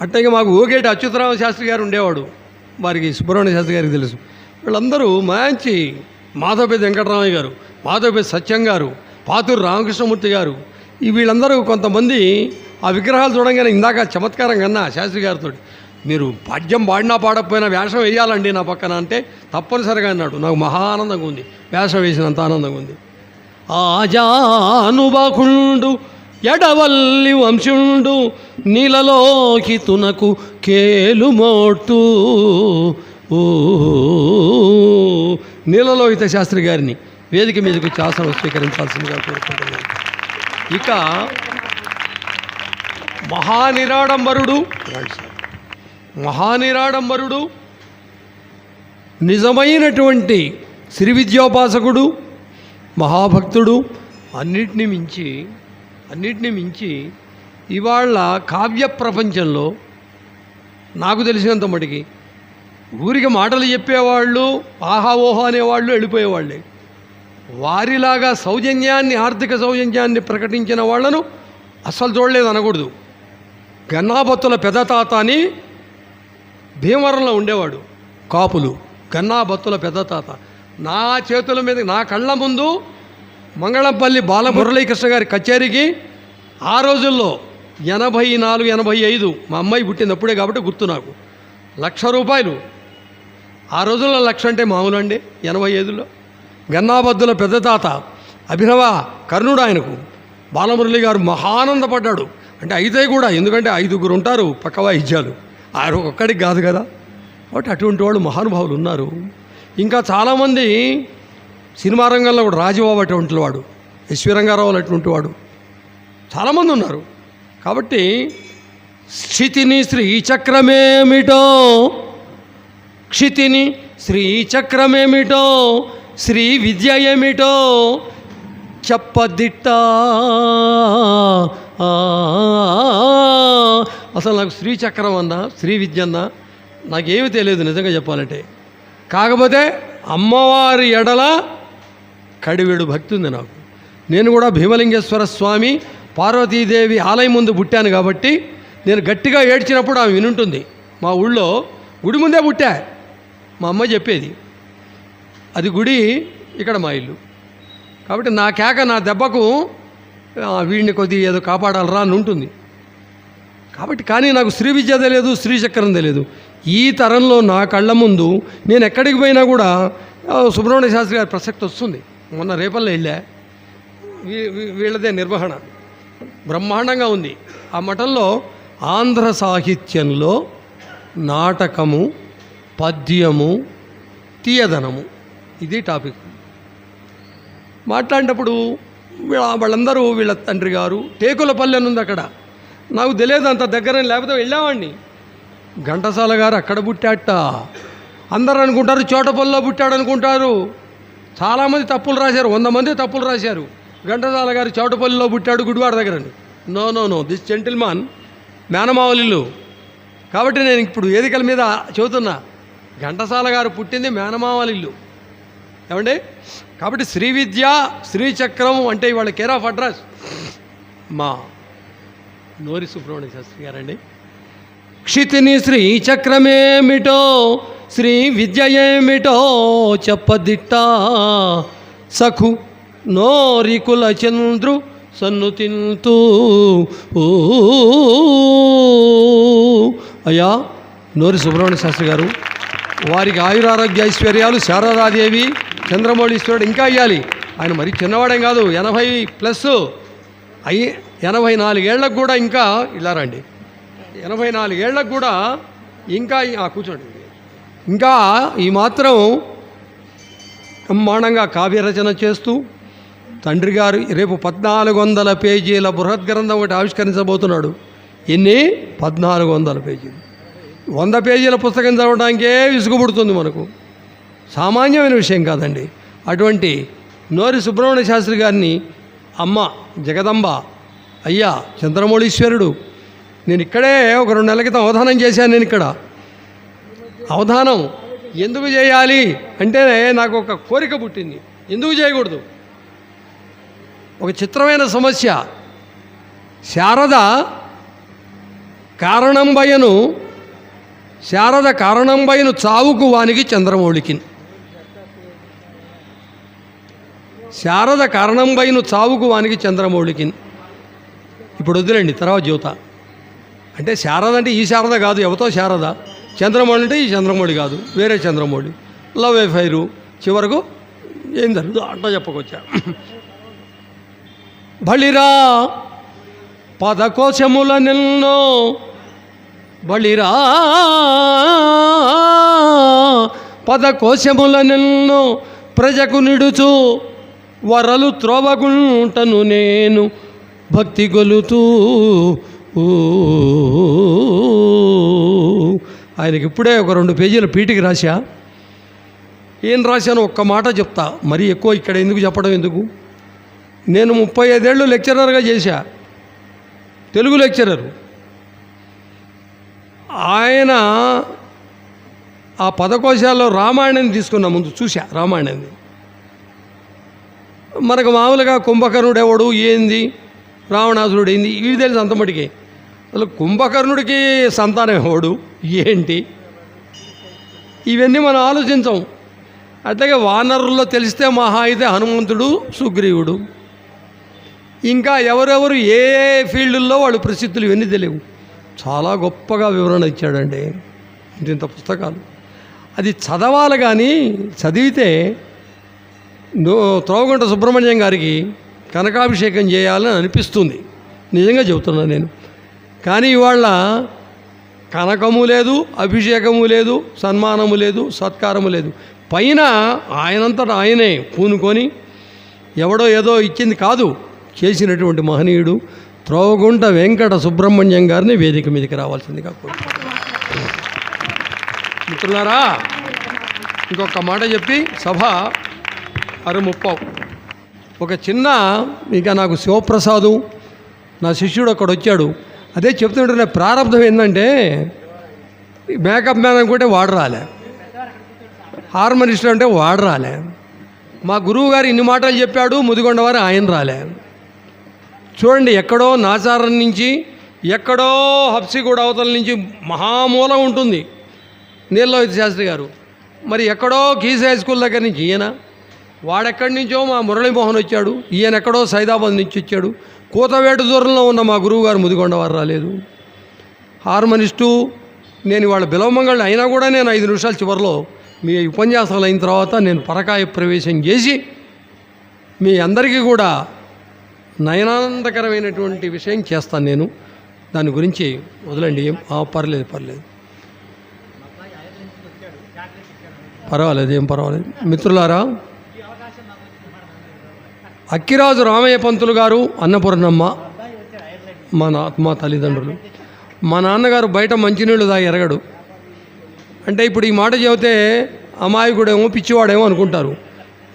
అట్లాగే మాకు ఓగేటి అచ్యుతరామ శాస్త్రి గారు ఉండేవాడు, వారికి సుబ్రహ్మణ్య శాస్త్రి గారికి తెలుసు. వీళ్ళందరూ మంచి మాధవపేద వెంకటరామయ్య గారు, మాధవపేద సత్యం గారు, పాతూరు రామకృష్ణమూర్తి గారు, వీళ్ళందరూ కొంతమంది ఆ విగ్రహాలు చూడంగానే ఇందాక చమత్కారం కన్నా శాస్త్రి గారితో, మీరు పద్యం పాడినా పాడకపోయినా వేషం వేయాలండి నా పక్కన అంటే తప్పనిసరిగా అన్నాడు. నాకు మహా ఆనందంగా ఉంది, వేషం వేసినంత ఆనందంగా ఉంది. ఆజానుబాహుండు ఎడవల్లి వంశుండు నీలలోకి తునకు కేలుమోటు. నీలలోహిత శాస్త్రి గారిని వేదిక మీదకు శాసనం స్వీకరించాల్సిందిగా కోరుకుంటున్నాను. ఇక మహానిరాడంబరుడు నిజమైనటువంటి శ్రీ విద్యోపాసకుడు, మహాభక్తుడు, అన్నిటినీ మించి ఇవాళ కావ్య ప్రపంచంలో నాకు తెలిసినంత మటుకి ఊరికి మాటలు చెప్పేవాళ్ళు, ఆహా ఓహో అనేవాళ్ళు వెళ్ళిపోయేవాళ్ళే. వారిలాగా సౌజన్యాన్ని, ఆర్థిక సౌజన్యాన్ని ప్రకటించిన వాళ్లను అస్సలు చూడలేదు అనకూడదు. గన్నాబత్తుల పెద్దతాత అని భీమవరంలో ఉండేవాడు, కాపులు. గన్నాబత్తుల పెద్దతాత నా చేతుల మీద నా కళ్ళ ముందు మంగళంపల్లి బాలమురళీకృష్ణ గారి కచేరీకి ఆ రోజుల్లో 84, 85 మా అమ్మాయి పుట్టినప్పుడే కాబట్టి గుర్తు నాకు. ₹1,00,000. ఆ రోజుల్లో 1,00,000 అంటే మామూలు అండి. 85లో గన్నాబద్దుల పెద్ద తాత అభినవ కర్ణుడు ఆయనకు. బాలమురళి గారు మహానందపడ్డాడు. అంటే అయితే కూడా, ఎందుకంటే 5గురు ఉంటారు పక్క వాయిద్యాలు, ఆయన ఒక్కడికి కాదు కదా. కాబట్టి అటువంటి వాళ్ళు మహానుభావులు ఉన్నారు. ఇంకా చాలామంది సినిమా రంగంలో కూడా రాజబాబు అటువంటి వాడు, ఎస్వి రంగారావు అటువంటి వాడు చాలామంది ఉన్నారు. కాబట్టి క్షితిని శ్రీచక్రమేమిటో, క్షితిని శ్రీచక్రమేమిటో, శ్రీ విద్య ఏమిటో చెప్పదిట్ట. అసలు నాకు శ్రీచక్రం అన్నా శ్రీ విద్య అన్నా నాకేమీ తెలియదు నిజంగా చెప్పాలంటే. కాకపోతే అమ్మవారి ఎడల కడివెడు భక్తి ఉంది నాకు. నేను కూడా భీమలింగేశ్వర స్వామి పార్వతీదేవి ఆలయం ముందు పుట్టాను కాబట్టి నేను గట్టిగా ఏడ్చినప్పుడు ఆమె వినుంటుంది. మా ఊళ్ళో గుడి ముందే పుట్టా, మా అమ్మ చెప్పేది. అది గుడి, ఇక్కడ మా ఇల్లు. కాబట్టి నా కేక, నా దెబ్బకు వీడిని కొద్ది ఏదో కాపాడాలరా అని ఉంటుంది. కాబట్టి కానీ నాకు శ్రీ విద్య తెలియదు, శ్రీచక్రం తెలియదు. ఈ తరంలో నా కళ్ళ ముందు నేను ఎక్కడికి పోయినా కూడా సుబ్రహ్మణ్య శాస్త్రి గారి ప్రసక్తి వస్తుంది. మొన్న రేపల్లో వెళ్ళా, వీళ్ళదే నిర్వహణ బ్రహ్మాండంగా ఉంది. ఆ మఠంలో ఆంధ్ర సాహిత్యంలో నాటకము, పద్యము, తీయదనము, ఇది టాపిక్. మాట్లాడినప్పుడు వాళ్ళందరూ వీళ్ళ తండ్రి గారు టేకులపల్లి అని ఉంది అక్కడ, నాకు తెలియదు అంత దగ్గర, లేకపోతే వెళ్ళామండి. ఘంటసాల గారు అక్కడ పుట్టాట. అందరూ అనుకుంటారు చోటపల్లిలో పుట్టాడు అనుకుంటారు. చాలామంది తప్పులు రాశారు, 100 మంది తప్పులు రాశారు. ఘంటసాల గారు చోటపల్లిలో పుట్టాడు గుడివాడ దగ్గర. నో దిస్ జెంటిల్మాన్ మేనమావలిల్లు. కాబట్టి నేను ఇప్పుడు వేదికల మీద చెబుతున్నా, ఘంటసాల గారు పుట్టింది మేనమావలిల్లు ఏమండి. కాబట్టి శ్రీ విద్య, శ్రీచక్రం అంటే ఇవాళ కేర్ ఆఫ్ అడ్రస్ మా నోరి సుబ్రహ్మణ్య శాస్త్రి గారండి. క్షితిని శ్రీచక్రమేమిటో, శ్రీ విద్య ఏమిటో చెప్పదిట్ట. సఖు నోరికుల చంద్రు సన్నుతింతూ. అయ్యా నోరి సుబ్రహ్మణ్య శాస్త్రి గారు, వారికి ఆయురారోగ్య ఐశ్వర్యాలు, శారదాదేవి, చంద్రమౌళీశ్వరుడు ఇంకా అయ్యాలి. ఆయన మరీ చిన్నవాడేం కాదు, 80+ అయ్యి 84 ఏళ్లకు కూడా ఇంకా ఇలా రండి, 84 ఏళ్లకు కూడా ఇంకా కూర్చోండి, ఇంకా ఈ మాత్రం బ్రహ్మాండంగా కావ్యరచన చేస్తూ తండ్రి గారు రేపు 1400 పేజీల బృహత్ గ్రంథం ఒకటి ఆవిష్కరించబోతున్నాడు. ఎన్ని? 1400 పేజీలు. 100 పేజీల పుస్తకం చదవడానికే విసుగుపుడుతుంది మనకు, సామాన్యమైన విషయం కాదండి. అటువంటి నోరి సుబ్రహ్మణ్య శాస్త్రి గారిని అమ్మ జగదంబ, అయ్యా చంద్రమౌళీశ్వరుడు, నేను ఇక్కడే ఒక 2 నెలల క్రితం అవధానం చేశాను. నేను ఇక్కడ అవధానం ఎందుకు చేయాలి అంటే నాకు ఒక కోరిక పుట్టింది, ఎందుకు చేయకూడదు. ఒక చిత్రమైన సమస్య. శారద కారణంబయను చావుకు వానికి చంద్రమౌళికి. శారద కారణంబయను చావుకు వానికి చంద్రమౌళికి. ఇప్పుడు వద్దులేండి, తర్వాత చెబుతా. అంటే శారద అంటే ఈ శారద కాదు, ఎవతో శారద. చంద్రమౌళి అంటే ఈ చంద్రమౌళి కాదు, వేరే చంద్రమౌళి. లవ్ ఎఫైరు చివరకు ఏం జరుగుతుందో అట్లా చెప్పకొచ్చా. బళిరా పదకోశముల నిన్నో, బళిరా పదకోశముల నిన్నో, ప్రజకు నిడుచు వరలు త్రోవగుంటను నేను భక్తి గొలుతూ. ఆయనకి ఇప్పుడే ఒక 2 పేజీల పీటికి రాశా. ఏం రాశాను ఒక్క మాట చెప్తా, మరీ ఎక్కువ ఇక్కడ ఎందుకు చెప్పడం ఎందుకు. నేను 35 ఏళ్ళు లెక్చరర్గా చేశా, తెలుగు లెక్చరరు. ఆయన ఆ పదకోశాల్లో రామాయణాన్ని తీసుకున్నా, ముందు చూసా రామాయణాన్ని. మనకు మామూలుగా కుంభకర్ణుడు ఎవడు, ఏంది, రావణాసురుడు ఏంది, ఇవి తెలుసు అంతమటికి. అసలు కుంభకర్ణుడికి సంతానం ఎవడు, ఏంటి, ఇవన్నీ మనం ఆలోచించాం. అట్లాగే వానరుల్లో తెలిస్తే మహా అయితే హనుమంతుడు, సుగ్రీవుడు. ఇంకా ఎవరెవరు ఏ ఫీల్డుల్లో వాళ్ళు ప్రసిద్ధులు ఇవన్నీ తెలియవు. చాలా గొప్పగా వివరణ ఇచ్చాడండి ఇంత పుస్తకాలు. అది చదవాలి, కానీ చదివితే త్రోవగుంట సుబ్రహ్మణ్యం గారికి కనకాభిషేకం చేయాలని అనిపిస్తుంది. నిజంగా చెబుతున్నాను నేను. కానీ ఇవాళ కనకము లేదు, అభిషేకము లేదు, సన్మానము లేదు, సత్కారము లేదు. పైన ఆయనంతటా ఆయనే పూనుకొని ఎవడో ఏదో ఇచ్చింది కాదు, చేసినటువంటి మహనీయుడు త్రోవగుంట వెంకట సుబ్రహ్మణ్యం గారిని వేదిక మీదకి రావాల్సిందిగా కోరుతున్నాను. మిత్రులారా, ఇంకొక మాట చెప్పి సభ 6:30. ఒక చిన్న, ఇక నాకు శివప్రసాదు నా శిష్యుడు అక్కడ వచ్చాడు. అదే చెప్తుంటే ప్రారంభం ఏంటంటే, మేకప్ మ్యాన్ అనుకుంటే వాడు రాలే, హార్మోనిస్ట్ అంటే వాడు రాలే, మా గురువు గారు ఇన్ని మాటలు చెప్పాడు, ముదిగొండవారు ఆయన రాలే. చూడండి, ఎక్కడో నాచారం నుంచి, ఎక్కడో హబ్సిగూడ అవతల నుంచి మహామూలం ఉంటుంది నీలలోహిత శాస్త్రి గారు. మరి ఎక్కడో కీస్ హై స్కూల్ దగ్గర నుంచి ఈయన, వాడెక్కడి నుంచో మా మురళీమోహన్ వచ్చాడు, ఈయన ఎక్కడో సైదాబాద్ నుంచి వచ్చాడు. కూతవేటు దూరంలో ఉన్న మా గురువు గారు ముదిగొండవారు రాలేదు. హార్మోనిస్టు నేను వాళ్ళ బిలవమంగళ అయినా కూడా నేను 5 నిమిషాల చివరిలో మీ ఉపన్యాసాలు అయిన తర్వాత నేను పరకాయ ప్రవేశం చేసి మీ అందరికీ కూడా నయనానందకరమైనటువంటి విషయం చేస్తాను. నేను దాని గురించి వదలండి, పర్లేదు ఏం పర్వాలేదు. మిత్రులారా, అక్కిరాజు రామయ్య పంతులు గారు, అన్నపూర్ణమ్మ మా తల్లిదండ్రులు. మా నాన్నగారు బయట మంచినీళ్ళు దాగి ఎరగడు. అంటే ఇప్పుడు ఈ మాట చెబితే అమాయకుడేమో పిచ్చివాడేమో అనుకుంటారు.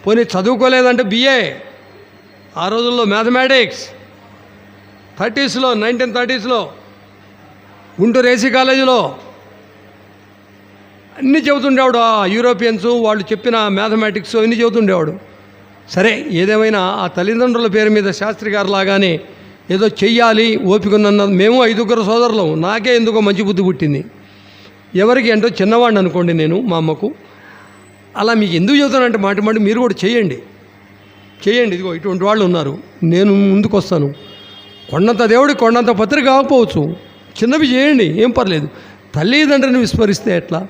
పోనీ చదువుకోలేదంటే BA, ఆ రోజుల్లో మ్యాథమెటిక్స్ 1930s గుంటూరు ఏసీ కాలేజీలో అన్నీ చెబుతుండేవాడు. ఆ యూరోపియన్స్ వాళ్ళు చెప్పిన మ్యాథమెటిక్స్ అన్నీ చెబుతుండేవాడు. సరే, ఏదేమైనా ఆ తల్లిదండ్రుల పేరు మీద శాస్త్రి గారు లాగానే ఏదో చెయ్యాలి ఓపికన్న. మేము 5 సోదరులం. నాకే ఎందుకో మంచి బుద్ధి పుట్టింది. ఎవరికి ఏంటో చిన్నవాడిని అనుకోండి నేను, మా అమ్మకు. అలా మీకు ఎందుకు చెబుతానంటే మాటి మీరు కూడా చేయండి. ఇదిగో ఇటువంటి వాళ్ళు ఉన్నారు, నేను ముందుకు వస్తాను. కొండంత దేవుడి కొండంత పత్రిక కాకపోవచ్చు, చిన్నవి చేయండి, ఏం పర్లేదు. తల్లిదండ్రిని విస్మరిస్తే ఎట్లా?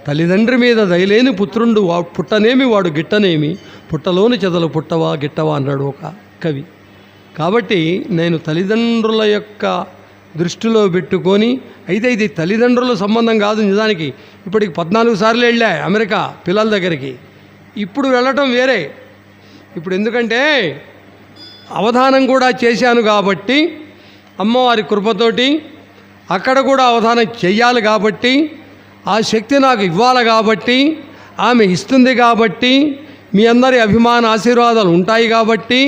తల్లిదండ్రి మీద దయలేని పుత్రుండు పుట్టనేమి వాడు గిట్టనేమి, పుట్టలోని చెదలు పుట్టవా గిట్టవా అన్నాడు ఒక కవి. కాబట్టి నేను తల్లిదండ్రుల యొక్క దృష్టిలో పెట్టుకొని, అయితే ఇది తల్లిదండ్రుల సంబంధం కాదు నిజానికి. ఇప్పటికి 14 సార్లు వెళ్ళా అమెరికా పిల్లల దగ్గరికి. ఇప్పుడు వెళ్ళటం వేరే. ఇప్పుడు ఎందుకంటే అవధానం కూడా చేశాను కాబట్టి, అమ్మవారి కృపతోటి అక్కడ కూడా అవధానం చెయ్యాలి కాబట్టి, ఆ శక్తి నాకు ఇవ్వాలి కాబట్టి, ఆమె ఇస్తుంది కాబట్టి, మీ అందరి అభిమాన ఆశీర్వాదాలు ఉంటాయి కాబట్టి,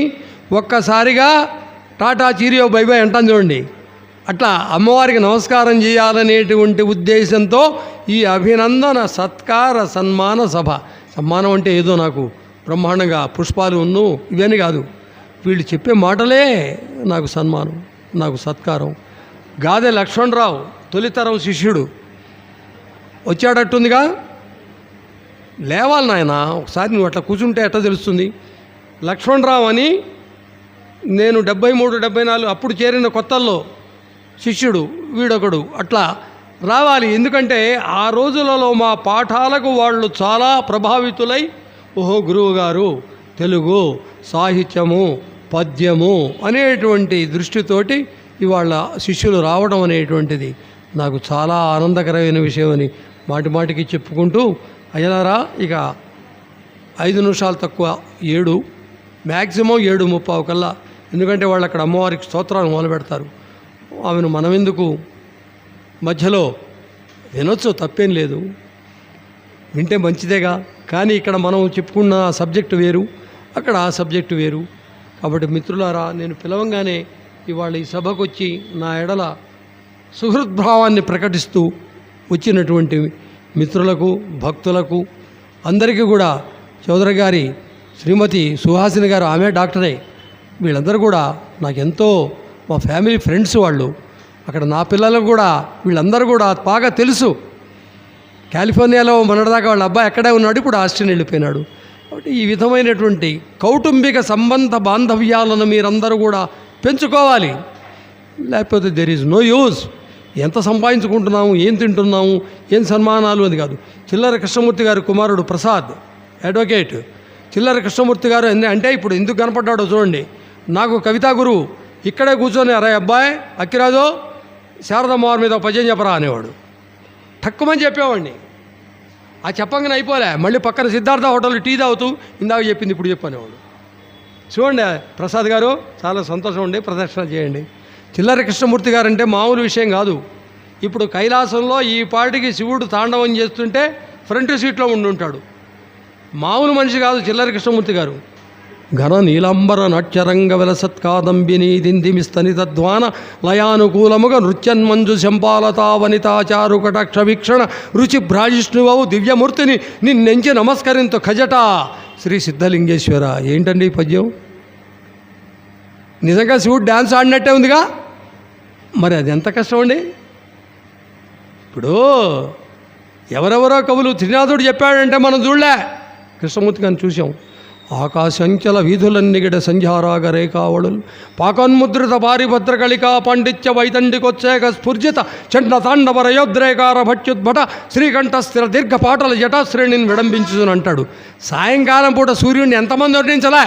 ఒక్కసారిగా టాటా చీరియో బై బై అంటాను చూడండి. అట్లా అమ్మవారికి నమస్కారం చేయాలనేటువంటి ఉద్దేశంతో ఈ అభినందన సత్కార సన్మాన సభ. సన్మానం అంటే ఏదో నాకు బ్రహ్మాండంగా పుష్పాలు ఇవన్నీ కాదు, వీళ్ళు చెప్పే మాటలే నాకు సన్మానం, నాకు సత్కారం. గాదె లక్ష్మణరావు తొలితరం శిష్యుడు వచ్చాడట్టుందిగా. లేవాలి నాయన, ఒకసారి నువ్వు అట్లా కూర్చుంటే ఎట్లా తెలుస్తుంది. లక్ష్మణరావు అని నేను 73, 74 అప్పుడు చేరిన కొత్తల్లో శిష్యుడు వీడొకడు. అట్లా రావాలి, ఎందుకంటే ఆ రోజులలో మా పాఠాలకు వాళ్ళు చాలా ప్రభావితులై, ఓహో గురువు గారు తెలుగు సాహిత్యము పద్యము అనేటువంటి దృష్టితోటి ఇవాళ శిష్యులు రావడం అనేటువంటిది నాకు చాలా ఆనందకరమైన విషయం అని మాటికి చెప్పుకుంటూ, అయ్యలారా ఇక 5 నిమిషాలు తక్కువ 7, మ్యాక్సిమం 7:30 కల్లా, ఎందుకంటే వాళ్ళు అక్కడ అమ్మవారికి స్తోత్రాలు మొదలు పెడతారు. ఆమెను మనమెందుకు మధ్యలో వినొచ్చు, తప్పేం లేదు, వింటే మంచిదేగా. కానీ ఇక్కడ మనం చెప్పుకున్న సబ్జెక్టు వేరు, అక్కడ ఆ సబ్జెక్టు వేరు. కాబట్టి మిత్రులారా, నేను పిలవంగానే ఇవాళ ఈ సభకు వచ్చి నా ఎడల సుహృద్భావాన్ని ప్రకటిస్తూ వచ్చినటువంటి మిత్రులకు, భక్తులకు అందరికీ కూడా, చౌదరి గారి శ్రీమతి సుహాసిని గారు, ఆమె డాక్టరే, వీళ్ళందరూ కూడా నాకెంతో మా ఫ్యామిలీ ఫ్రెండ్స్ వాళ్ళు. అక్కడ నా పిల్లలకు కూడా వీళ్ళందరూ కూడా బాగా తెలుసు. కాలిఫోర్నియాలో మొన్నటిదాకా వాళ్ళ అబ్బాయి అక్కడే ఉన్నాడు, ఇప్పుడు ఆస్ట్రేలియా వెళ్ళిపోయినాడు. కాబట్టి ఈ విధమైనటువంటి కౌటుంబిక సంబంధ బాంధవ్యాలను మీరందరూ కూడా పెంచుకోవాలి. లేకపోతే దెర్ ఈజ్ నో యూజ్. ఎంత సంపాదించుకుంటున్నాము, ఏం తింటున్నాము, ఏం సన్మానాలు అని కాదు. చిల్లర కృష్ణమూర్తి గారి కుమారుడు ప్రసాద్ అడ్వకేట్ చిల్లర కృష్ణమూర్తి గారు అంటే ఇప్పుడు ఎందుకు కనపడ్డాడో చూడండి. నాకు కవితా గురువు ఇక్కడే కూర్చొని అరే అబ్బాయి అక్కిరాజు శారదమ్మవారి మీద పద్యం చెప్పరా అనేవాడు. తక్కువని చెప్పేవాడిని. ఆ చెప్పంగానే అయిపోలే, మళ్ళీ పక్కన సిద్ధార్థ హోటల్ టీ తాగుతూ ఇందాక చెప్పింది ఇప్పుడు చెప్పనేవాడు. చూడండి ప్రసాద్ గారు, చాలా సంతోషం ఉండి ప్రదర్శన చేయండి. చిల్లర కృష్ణమూర్తి గారు అంటే మామూలు విషయం కాదు. ఇప్పుడు కైలాసంలో ఈ పాటికి శివుడు తాండవం చేస్తుంటే ఫ్రంట్ సీట్లో ఉండుంటాడు. మామూలు మనిషి కాదు చిల్లర కృష్ణమూర్తి గారు. ఘన నీలాంబర నాట్యరంగ విలసత్కాదంబిని దిందిమిస్తని తద్వాన లయానుకూలముగా నృత్యన్మంజు శంపాలతా వనితాచారు కటాక్ష వీక్షణ రుచి భ్రాజిష్ణువవు దివ్యమూర్తిని నిన్నెంచి నమస్కరింతు ఖజట శ్రీ సిద్ధలింగేశ్వర. ఏంటండి ఈ పద్యం? నిజంగా శివుడు డ్యాన్స్ ఆడినట్టే ఉందిగా. మరి అది ఎంత కష్టం అండి. ఇప్పుడు ఎవరెవరో కవులు త్రినాథుడు చెప్పాడంటే మనం చూడలే, కృష్ణమూర్తి గారిని చూసాం. ఆకాశంచల వీధులన్నిగిడ సంధ్యారాగ రేఖావళులు పాకోన్ముద్రిత పారిభద్రకళికా పాండిత్య వైతండికొచ్చేక స్ఫుర్జిత చండ తాండవ రయోద్రేకార భట్యుద్భట శ్రీకంఠ స్థిర దీర్ఘ పాటల జటాశ్రేణిని విడంబించుని అంటాడు. సాయంకాలం పూట సూర్యుడిని ఎంతమంది వర్ణించలే.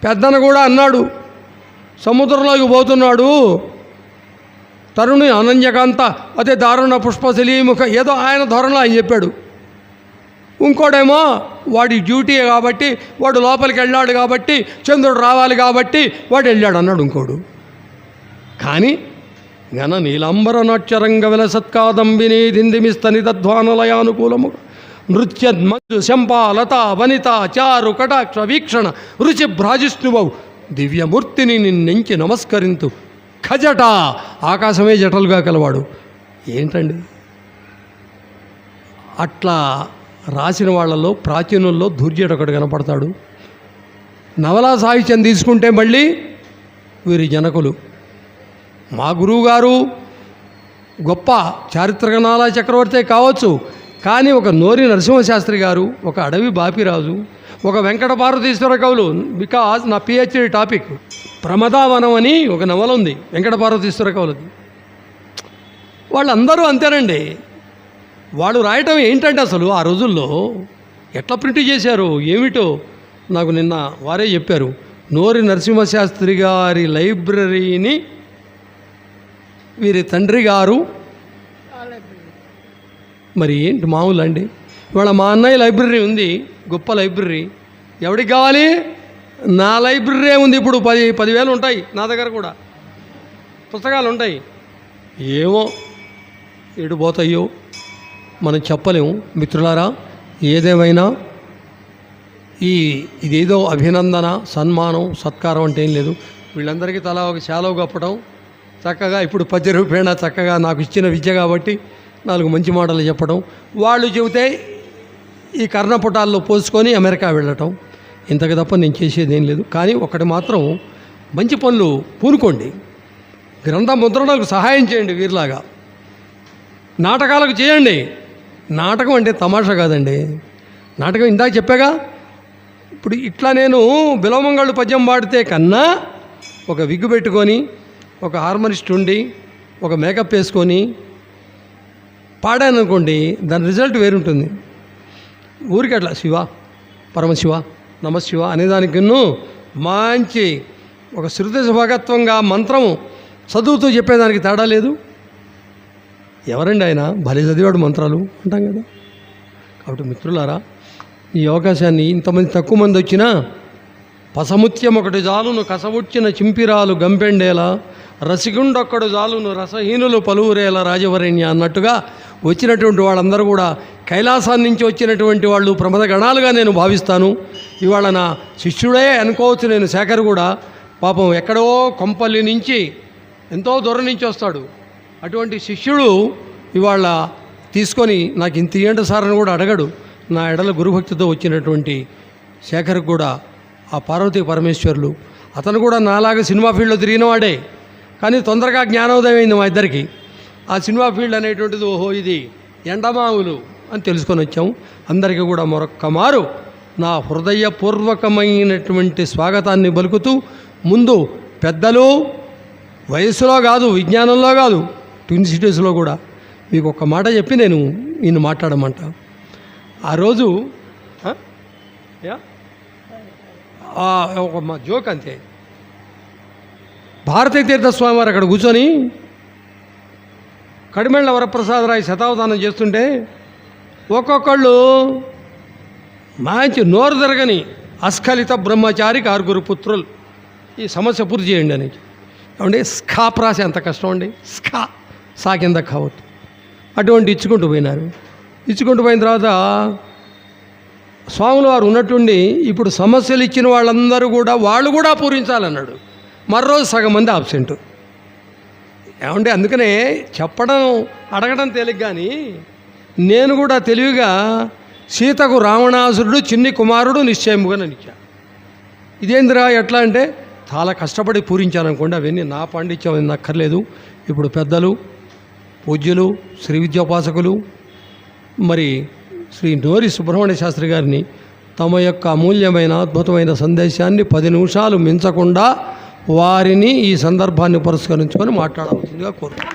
పెద్దన కూడా అన్నాడు, సముద్రంలోకి పోతున్నాడు తరుణి అనన్యకాంత అదే దారుణ పుష్పశలీముఖ, ఏదో ఆయన ధోరణిలో ఆయన చెప్పాడు. ఇంకోడేమో వాడి డ్యూటీ కాబట్టి, వాడు లోపలికి వెళ్ళాడు కాబట్టి, చంద్రుడు రావాలి కాబట్టి వాడు వెళ్ళాడు అన్నాడు ఇంకోడు. కానీ ఘన నీలాంబర నాట్యరంగ విలసత్కాదంబిని దిందిమిస్తని తద్వానలయానుకూలము నృత్యద్మంజు శంపా లతా వనిత చారు కటాక్ష వీక్షణ రుచి భ్రాజిష్ణువవు దివ్యమూర్తిని నిన్నెంచి నమస్కరింతు ఖజట. ఆకాశమే జటలుగా కలవాడు. ఏంటండి అట్లా రాసిన వాళ్ళలో ప్రాచీనుల్లో దుర్జయుడు ఒకడు కనపడతాడు. నవలా సాహిత్యం తీసుకుంటే మళ్ళీ వీరి జనకులు. మా గురువుగారు గొప్ప చారిత్రక నాలా చక్రవర్తి కావచ్చు, కానీ ఒక నోరి నరసింహశాస్త్రి గారు, ఒక అడవి బాపిరాజు, ఒక వెంకట పార్వతీశ్వర కవులు. బికాజ్ నా పిహెచ్డి టాపిక్ ప్రమదావనం అని ఒక నవల ఉంది వెంకట పార్వతీశ్వర కవులది. వాళ్ళందరూ అంతేనండి. వాళ్ళు రాయటం ఏంటంటే అసలు ఆ రోజుల్లో ఎట్లా ప్రింట్ చేశారు ఏమిటో నాకు నిన్న వారే చెప్పారు. నోరి నరసింహశాస్త్రి గారి లైబ్రరీని వీరి తండ్రి గారు, మరి ఏంటి మామూలు అండి. ఇవాళ మా అన్నయ్య లైబ్రరీ ఉంది, గొప్ప లైబ్రరీ. ఎవరికి కావాలి? నా లైబ్రరీ ఉంది. ఇప్పుడు 10,000 ఉంటాయి నా దగ్గర కూడా, పుస్తకాలు ఉంటాయి. ఏమో ఎటు పోతాయో మనం చెప్పలేము. మిత్రులారా, ఏదేమైనా ఇదేదో అభినందన, సన్మానం, సత్కారం అంటే ఏం లేదు. వీళ్ళందరికీ తలా ఒక శాలువ కప్పటం, చక్కగా ఇప్పుడు 10 రూపాయల చక్కగా నాకు ఇచ్చిన విద్య కాబట్టి 4 మంచి మాటలు చెప్పడం, వాళ్ళు చెబితే ఈ కర్ణపుటాల్లో పోసుకొని అమెరికా వెళ్ళటం, ఇంతకు తప్ప నేను చేసేది ఏం లేదు. కానీ ఒకటి మాత్రం, మంచి పనులు పూనుకోండి. గ్రంథ ముద్రణకు సహాయం చేయండి. వీరిలాగా నాటకాలకు చేయండి. నాటకం అంటే తమాషా కాదండి. నాటకం ఇందాక చెప్పాగా. ఇప్పుడు ఇట్లా నేను బిలవమంగళ్ళు పద్యం పాడితే కన్నా ఒక విగ్గు పెట్టుకొని, ఒక హార్మోనిస్ట్ ఉండి, ఒక మేకప్ వేసుకొని పాడాను అనుకోండి, దాని రిజల్ట్ వేరుంటుంది. ఊరికి అట్లా శివ, పరమశివ, నమశివ అనేదానికి మంచి ఒక శృతి సుభాగత్వంగా మంత్రం చదువుతూ చెప్పేదానికి తేడా లేదు. ఎవరండి ఆయన? భలే చదివాడు మంత్రాలు అంటాం కదా. కాబట్టి మిత్రులారా, ఈ అవకాశాన్ని ఇంతమంది తక్కువ మంది వచ్చినా, పసముత్యం ఒకటి జాలును కసముచ్చిన చింపిరాలు గంపెండేలా, రసిగుండొక్కడు జాలును రసహీనులు పలువురేలా రాజవరేణ్య అన్నట్టుగా వచ్చినటువంటి వాళ్ళందరూ కూడా కైలాసాన్ని నుంచి వచ్చినటువంటి వాళ్ళు ప్రమద గణాలుగా నేను భావిస్తాను. ఇవాళ నా శిష్యుడే అనుకోవచ్చు నేను. శేఖర్ కూడా పాపం ఎక్కడో కొంపల్లి నుంచి ఎంతో దూరం నుంచి వస్తాడు. అటువంటి శిష్యుడు ఇవాళ తీసుకొని నాకు ఇంత ఏంటి సార్ అని కూడా అడగడు. నా ఎడల గురుభక్తితో వచ్చినటువంటి శేఖర్ కూడా ఆ పార్వతీ పరమేశ్వరులు, అతను కూడా నాలాగా సినిమా ఫీల్డ్లో తిరిగినవాడే. కానీ తొందరగా జ్ఞానోదయం అయింది మా ఇద్దరికి. ఆ సినిమా ఫీల్డ్ అనేటువంటిది ఓహో ఇది ఎండమావులు అని తెలుసుకొని వచ్చాము. అందరికీ కూడా మరొక్క మారు నా హృదయపూర్వకమైనటువంటి స్వాగతాన్ని పలుకుతూ, ముందు పెద్దలు వయస్సులో కాదు, విజ్ఞానంలో కాదు, ట్విన్ సిటీస్లో కూడా మీకు ఒక మాట చెప్పి నేను మాట్లాడమంట. ఆ రోజు ఒక జోక్ అంతే. భారతీ తీర్థస్వామి వారు అక్కడ కూర్చొని కడిమెళ్ళ వరప్రసాదరాయ్ శతావధానం చేస్తుంటే ఒక్కొక్కళ్ళు మంచి నోరు తిరగని అస్ఖలిత బ్రహ్మచారికి 6 పుత్రులు, ఈ సమస్య పూర్తి చేయండి అని. ఏమండి స్ఖా ప్రాస ఎంత కష్టం అండి, సా కింద కావద్దు. అటువంటి ఇచ్చుకుంటూ పోయినారు. ఇచ్చుకుంటూ పోయిన తర్వాత స్వాములు వారు ఉన్నట్టుండి ఇప్పుడు సమస్యలు ఇచ్చిన వాళ్ళందరూ కూడా వాళ్ళు కూడా పూరించాలన్నాడు. మరోజు సగం మంది ఆబ్సెంట్. ఏమంటే అందుకనే చెప్పడం అడగడం తేలిక, కానీ నేను కూడా తెలివిగా సీతకు రావణాసురుడు చిన్ని కుమారుడు నిశ్చయముగా నిచ్చా. ఇదేందిరా ఎట్లా అంటే చాలా కష్టపడి పూరించాననుకోండి. అవన్నీ నా పాండిత్యం నక్కర్లేదు. ఇప్పుడు పెద్దలు పూజ్యులు శ్రీ విద్యోపాసకులు మరి శ్రీ నోరి సుబ్రహ్మణ్య శాస్త్రి గారిని తమ యొక్క అమూల్యమైన అద్భుతమైన సందేశాన్ని 10 నిమిషాలు మించకుండా వారిని ఈ సందర్భాన్ని పురస్కరించుకొని మాట్లాడవలసిందిగా కోరుతున్నాను.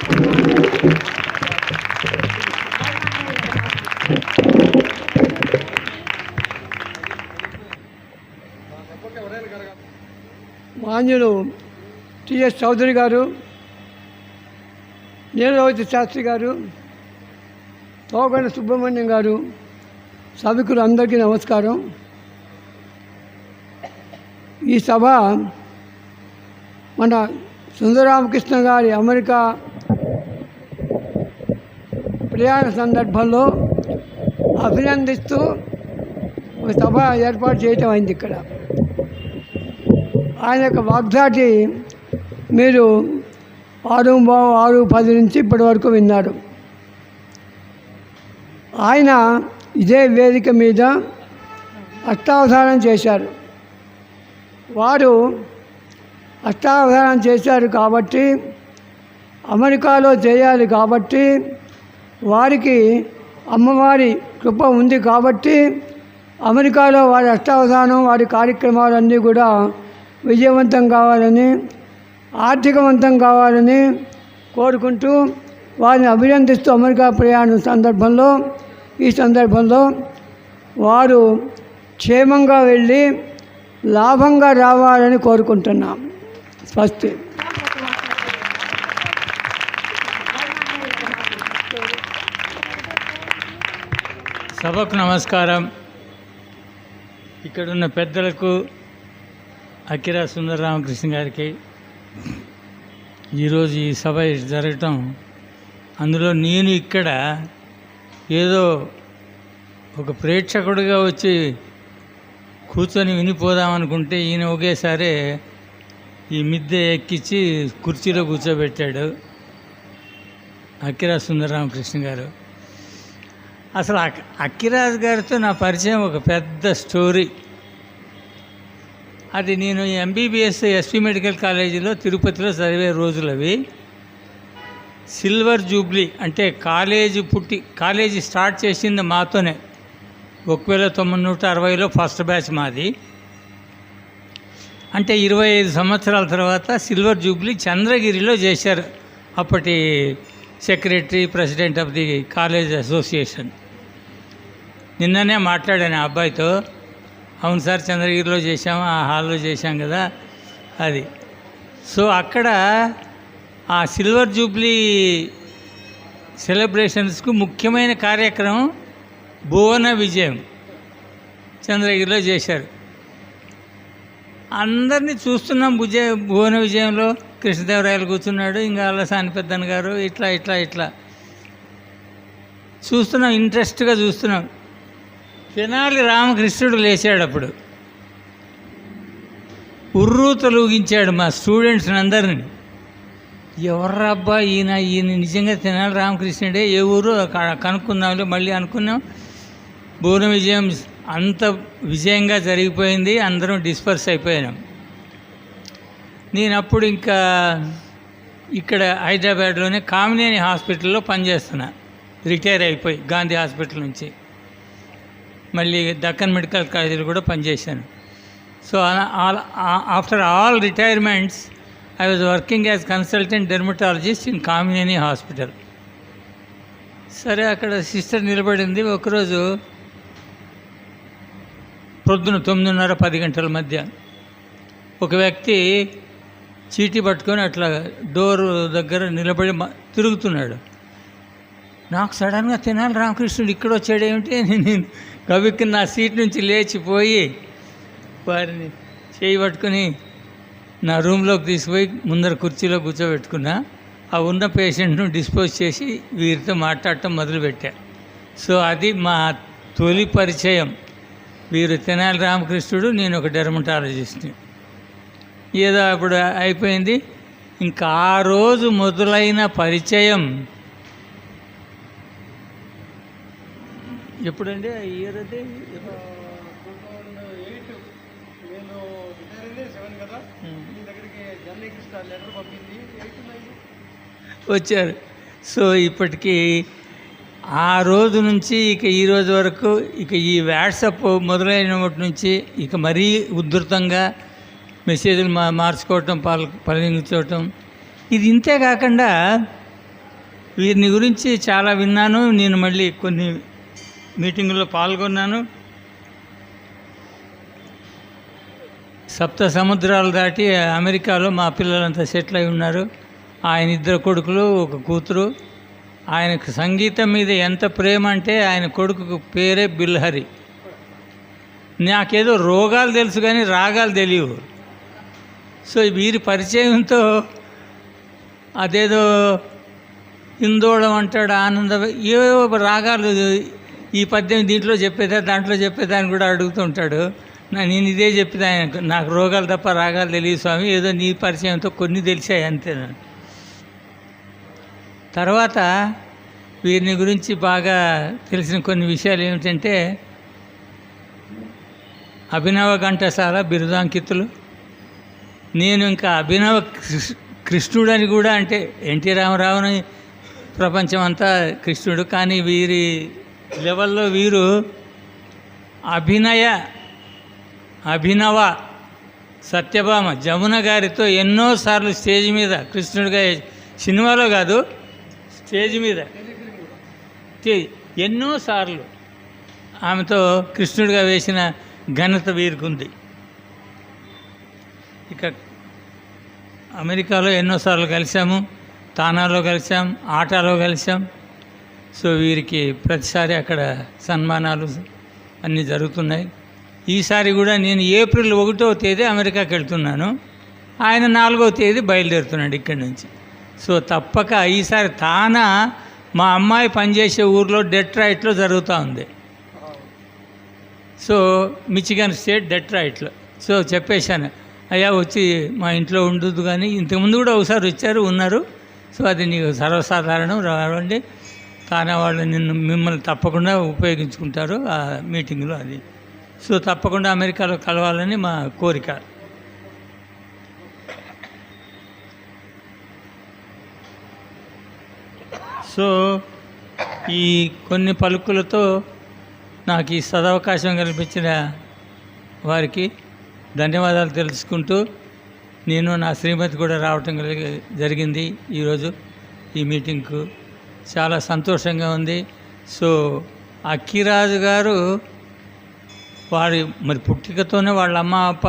మాన్యులు టిఎస్ చౌదరి గారు, నీలవతి శాస్త్రి గారు, తోగండ సుబ్రహ్మణ్యం గారు, సభికులు అందరికీ నమస్కారం. ఈ సభ మన సుందరరామకృష్ణ గారి అమెరికా ప్రయాణ సందర్భంలో అభినందిస్తూ ఒక సభ ఏర్పాటు చేయటం అయింది. ఇక్కడ ఆయన యొక్క వాగ్దాటి మీరు 6:10 నుంచి ఇప్పటి వరకు విన్నారు. ఆయన ఇదే వేదిక మీద అష్టావధానం చేశారు. వారు అష్టావధానం చేశారు కాబట్టి, అమెరికాలో చేయాలి కాబట్టి, వారికి అమ్మవారి కృప ఉంది కాబట్టి అమెరికాలో వారి అష్టావధానం వారి కార్యక్రమాలన్నీ కూడా విజయవంతం కావాలని, ఆర్థికవంతం కావాలని కోరుకుంటూ వారిని అభినందిస్తూ అమెరికా ప్రయాణం ఈ సందర్భంలో వారు క్షేమంగా వెళ్ళి లాభంగా రావాలని కోరుకుంటున్నాం. స్వస్తి. సభకు నమస్కారం. ఇక్కడున్న పెద్దలకు, అకిరా సుందరరామకృష్ణ గారికి ఈరోజు ఈ సభ జరగటం, అందులో నేను ఇక్కడ ఏదో ఒక ప్రేక్షకుడిగా వచ్చి కూర్చొని వినిపోదామనుకుంటే ఈయన ఒకేసారి ఈ మిద్దె ఎక్కించి కుర్చీలో కూర్చోబెట్టాడు అక్కిరాజ్ సుందరరామకృష్ణ గారు. అసలు అక్కిరాజ్ గారితో నా పరిచయం ఒక పెద్ద స్టోరీ. అది నేను ఎంబీబీఎస్ ఎస్పీ మెడికల్ కాలేజీలో తిరుపతిలో చదివే రోజులు అవి. సిల్వర్ జూబ్లీ అంటే కాలేజీ స్టార్ట్ చేసింది మాతోనే. 1960లో ఫస్ట్ బ్యాచ్ మాది. అంటే 25 సంవత్సరాల తర్వాత సిల్వర్ జూబ్లీ చంద్రగిరిలో చేశారు. అప్పటి secretary, president of the college association. నిన్ననే మాట్లాడాను ఆ అబ్బాయితో. అవును సార్, చంద్రగిరిలో చేశాము, ఆ హాల్లో చేశాం కదా అది. సో అక్కడ ఆ సిల్వర్ జూబ్లీ సెలబ్రేషన్స్కు ముఖ్యమైన కార్యక్రమం భువన విజయం చంద్రగిరిలో చేశారు. అందరినీ చూస్తున్నాం. భువన విజయంలో కృష్ణదేవరాయలు కూర్చున్నాడు, ఇంకా అల్లసాని పెద్దన్న గారు, ఇట్లా చూస్తున్నాం, ఇంట్రెస్ట్గా చూస్తున్నాం. తెనాలి రామకృష్ణుడు లేచాడు. అప్పుడు తొలగించాడు మా స్టూడెంట్స్ని అందరినీ. ఎవర్రబ్బా ఈయన నిజంగా తెనాలి రామకృష్ణుడే, ఏ ఊరు కనుక్కుందాంలే మళ్ళీ అనుకున్నాం. భువన విజయం అంత విజయంగా జరిగిపోయింది. అందరం డిస్పర్స్ అయిపోయినాం. నేను అప్పుడు ఇంకా ఇక్కడ హైదరాబాద్లోనే కామినేని హాస్పిటల్లో పనిచేస్తున్నా, రిటైర్ అయిపోయి గాంధీ హాస్పిటల్ నుంచి. మళ్ళీ దక్కన్ మెడికల్ కాలేజీలో కూడా పనిచేశాను. So after all retirements I was working as consultant dermatologist in Kamineni hospital. సరే, అక్కడ సిస్టర్ నిలబడింది. ఒకరోజు ప్రొద్దున 9:30, 10 మధ్య ఒక వ్యక్తి చీటీ పట్టుకొని అట్లా డోర్ దగ్గర నిలబడి తిరుగుతున్నాడు. నాకు సడన్గా తెనాలి రామకృష్ణుడు ఇక్కడ వచ్చాడేమిటి, నేను గబిక్కి నా సీట్ నుంచి లేచిపోయి వారిని చేయి పట్టుకొని నా రూమ్లోకి తీసుకుపోయి ముందర కుర్చీలో కూర్చోబెట్టుకున్నా. ఆ ఉన్న పేషెంట్ను డిస్పోజ్ చేసి వీరితో మాట్లాడటం మొదలుపెట్టా. సో అది మా తొలి పరిచయం. వీరు తెనాలి రామకృష్ణుడు, నేను ఒక డెర్మటాలజిస్ట్ని. ఏదో అప్పుడు అయిపోయింది. ఇంకా ఆ రోజు మొదలైన పరిచయం ఎప్పుడండి? ఆ ఇయర్ అంటే వచ్చారు. సో ఇప్పటికీ ఆ రోజు నుంచి ఇక ఈ రోజు వరకు ఇక ఈ వాట్సాప్ మొదలైనప్పటి నుంచి ఇక మరీ ఉధృతంగా మెసేజ్లు మార్చుకోవటం, పలికించవటం. ఇది ఇంతే కాకుండా వీరిని గురించి చాలా విన్నాను. నేను మళ్ళీ కొన్ని మీటింగుల్లో పాల్గొన్నాను. సప్త సముద్రాలు దాటి అమెరికాలో మా పిల్లలంతా సెటిల్ అయి ఉన్నారు. ఆయన 2 కొడుకులు, 1 కూతురు. ఆయనకు సంగీతం మీద ఎంత ప్రేమ అంటే ఆయన కొడుకు పేరే బిల్హరి. నాకేదో రోగాలు తెలుసు కానీ రాగాలు తెలియవు. సో వీరి పరిచయంతో అదేదో హిందోళం అంటాడు, ఆనంద, ఏవో రాగాలు, ఈ పద్యం దీంట్లో చెప్పేదా దాంట్లో చెప్పేదా అని కూడా అడుగుతుంటాడు. నేను ఇదే చెప్పేది ఆయనకు, నాకు రోగాలు తప్ప రాగాలు తెలియదు స్వామి, ఏదో నీ పరిచయంతో కొన్ని తెలిసాయి అంతే. తర్వాత వీరిని గురించి బాగా తెలిసిన కొన్ని విషయాలు ఏమిటంటే, అభినవ ఘంటసాల బిరుదాంకితులు. నేను ఇంకా అభినవ కృష్ణుడని కూడా, అంటే ఎన్టీ రామారావుని ప్రపంచం అంతా కృష్ణుడు, కానీ వీరి లెవెల్లో వీరు అభినవ సత్యభామ జమున గారితో ఎన్నోసార్లు స్టేజ్ మీద కృష్ణుడిగా, సినిమాలో కాదు స్టేజ్ మీద ఎన్నోసార్లు ఆమెతో కృష్ణుడిగా వేసిన ఘనత వీరికి. ఇక అమెరికాలో ఎన్నోసార్లు కలిసాము, తానాలో కలిసాం, ఆటాలో కలిసాం. సో వీరికి ప్రతిసారి అక్కడ సన్మానాలు అన్నీ జరుగుతున్నాయి. ఈసారి కూడా నేను ఏప్రిల్ 1వ తేదీ అమెరికాకి వెళ్తున్నాను, ఆయన 4వ తేదీ బయలుదేరుతున్నాడు ఇక్కడి నుంచి. సో తప్పక ఈసారి తానా మా అమ్మాయి పనిచేసే ఊర్లో డెట్రాయిట్లో జరుగుతూ ఉంది. సో మిచిగన్ స్టేట్ డెట్రాయిట్లో. సో చెప్పేశాను, అయ్యా వచ్చి మా ఇంట్లో ఉండదు, కానీ ఇంతకుముందు కూడా ఒకసారి వచ్చారు, ఉన్నారు. సో అది నీకు సర్వసాధారణం, రావండి, తానా వాళ్ళు మిమ్మల్ని తప్పకుండా ఉపయోగించుకుంటారు ఆ మీటింగ్లో అది. సో తప్పకుండా అమెరికాలో కలవాలని మా కోరిక. సో ఈ కొన్ని పలుకులతో నాకు ఈ సదవకాశం కల్పించిన వారికి ధన్యవాదాలు తెలుసుకుంటూ, నేను నా శ్రీమతి కూడా రావటం జరిగింది ఈరోజు ఈ మీటింగ్కు. చాలా సంతోషంగా ఉంది. సో అక్కిరాజు గారు వారి మరి పుట్టికతోనే వాళ్ళ అమ్మ అప్ప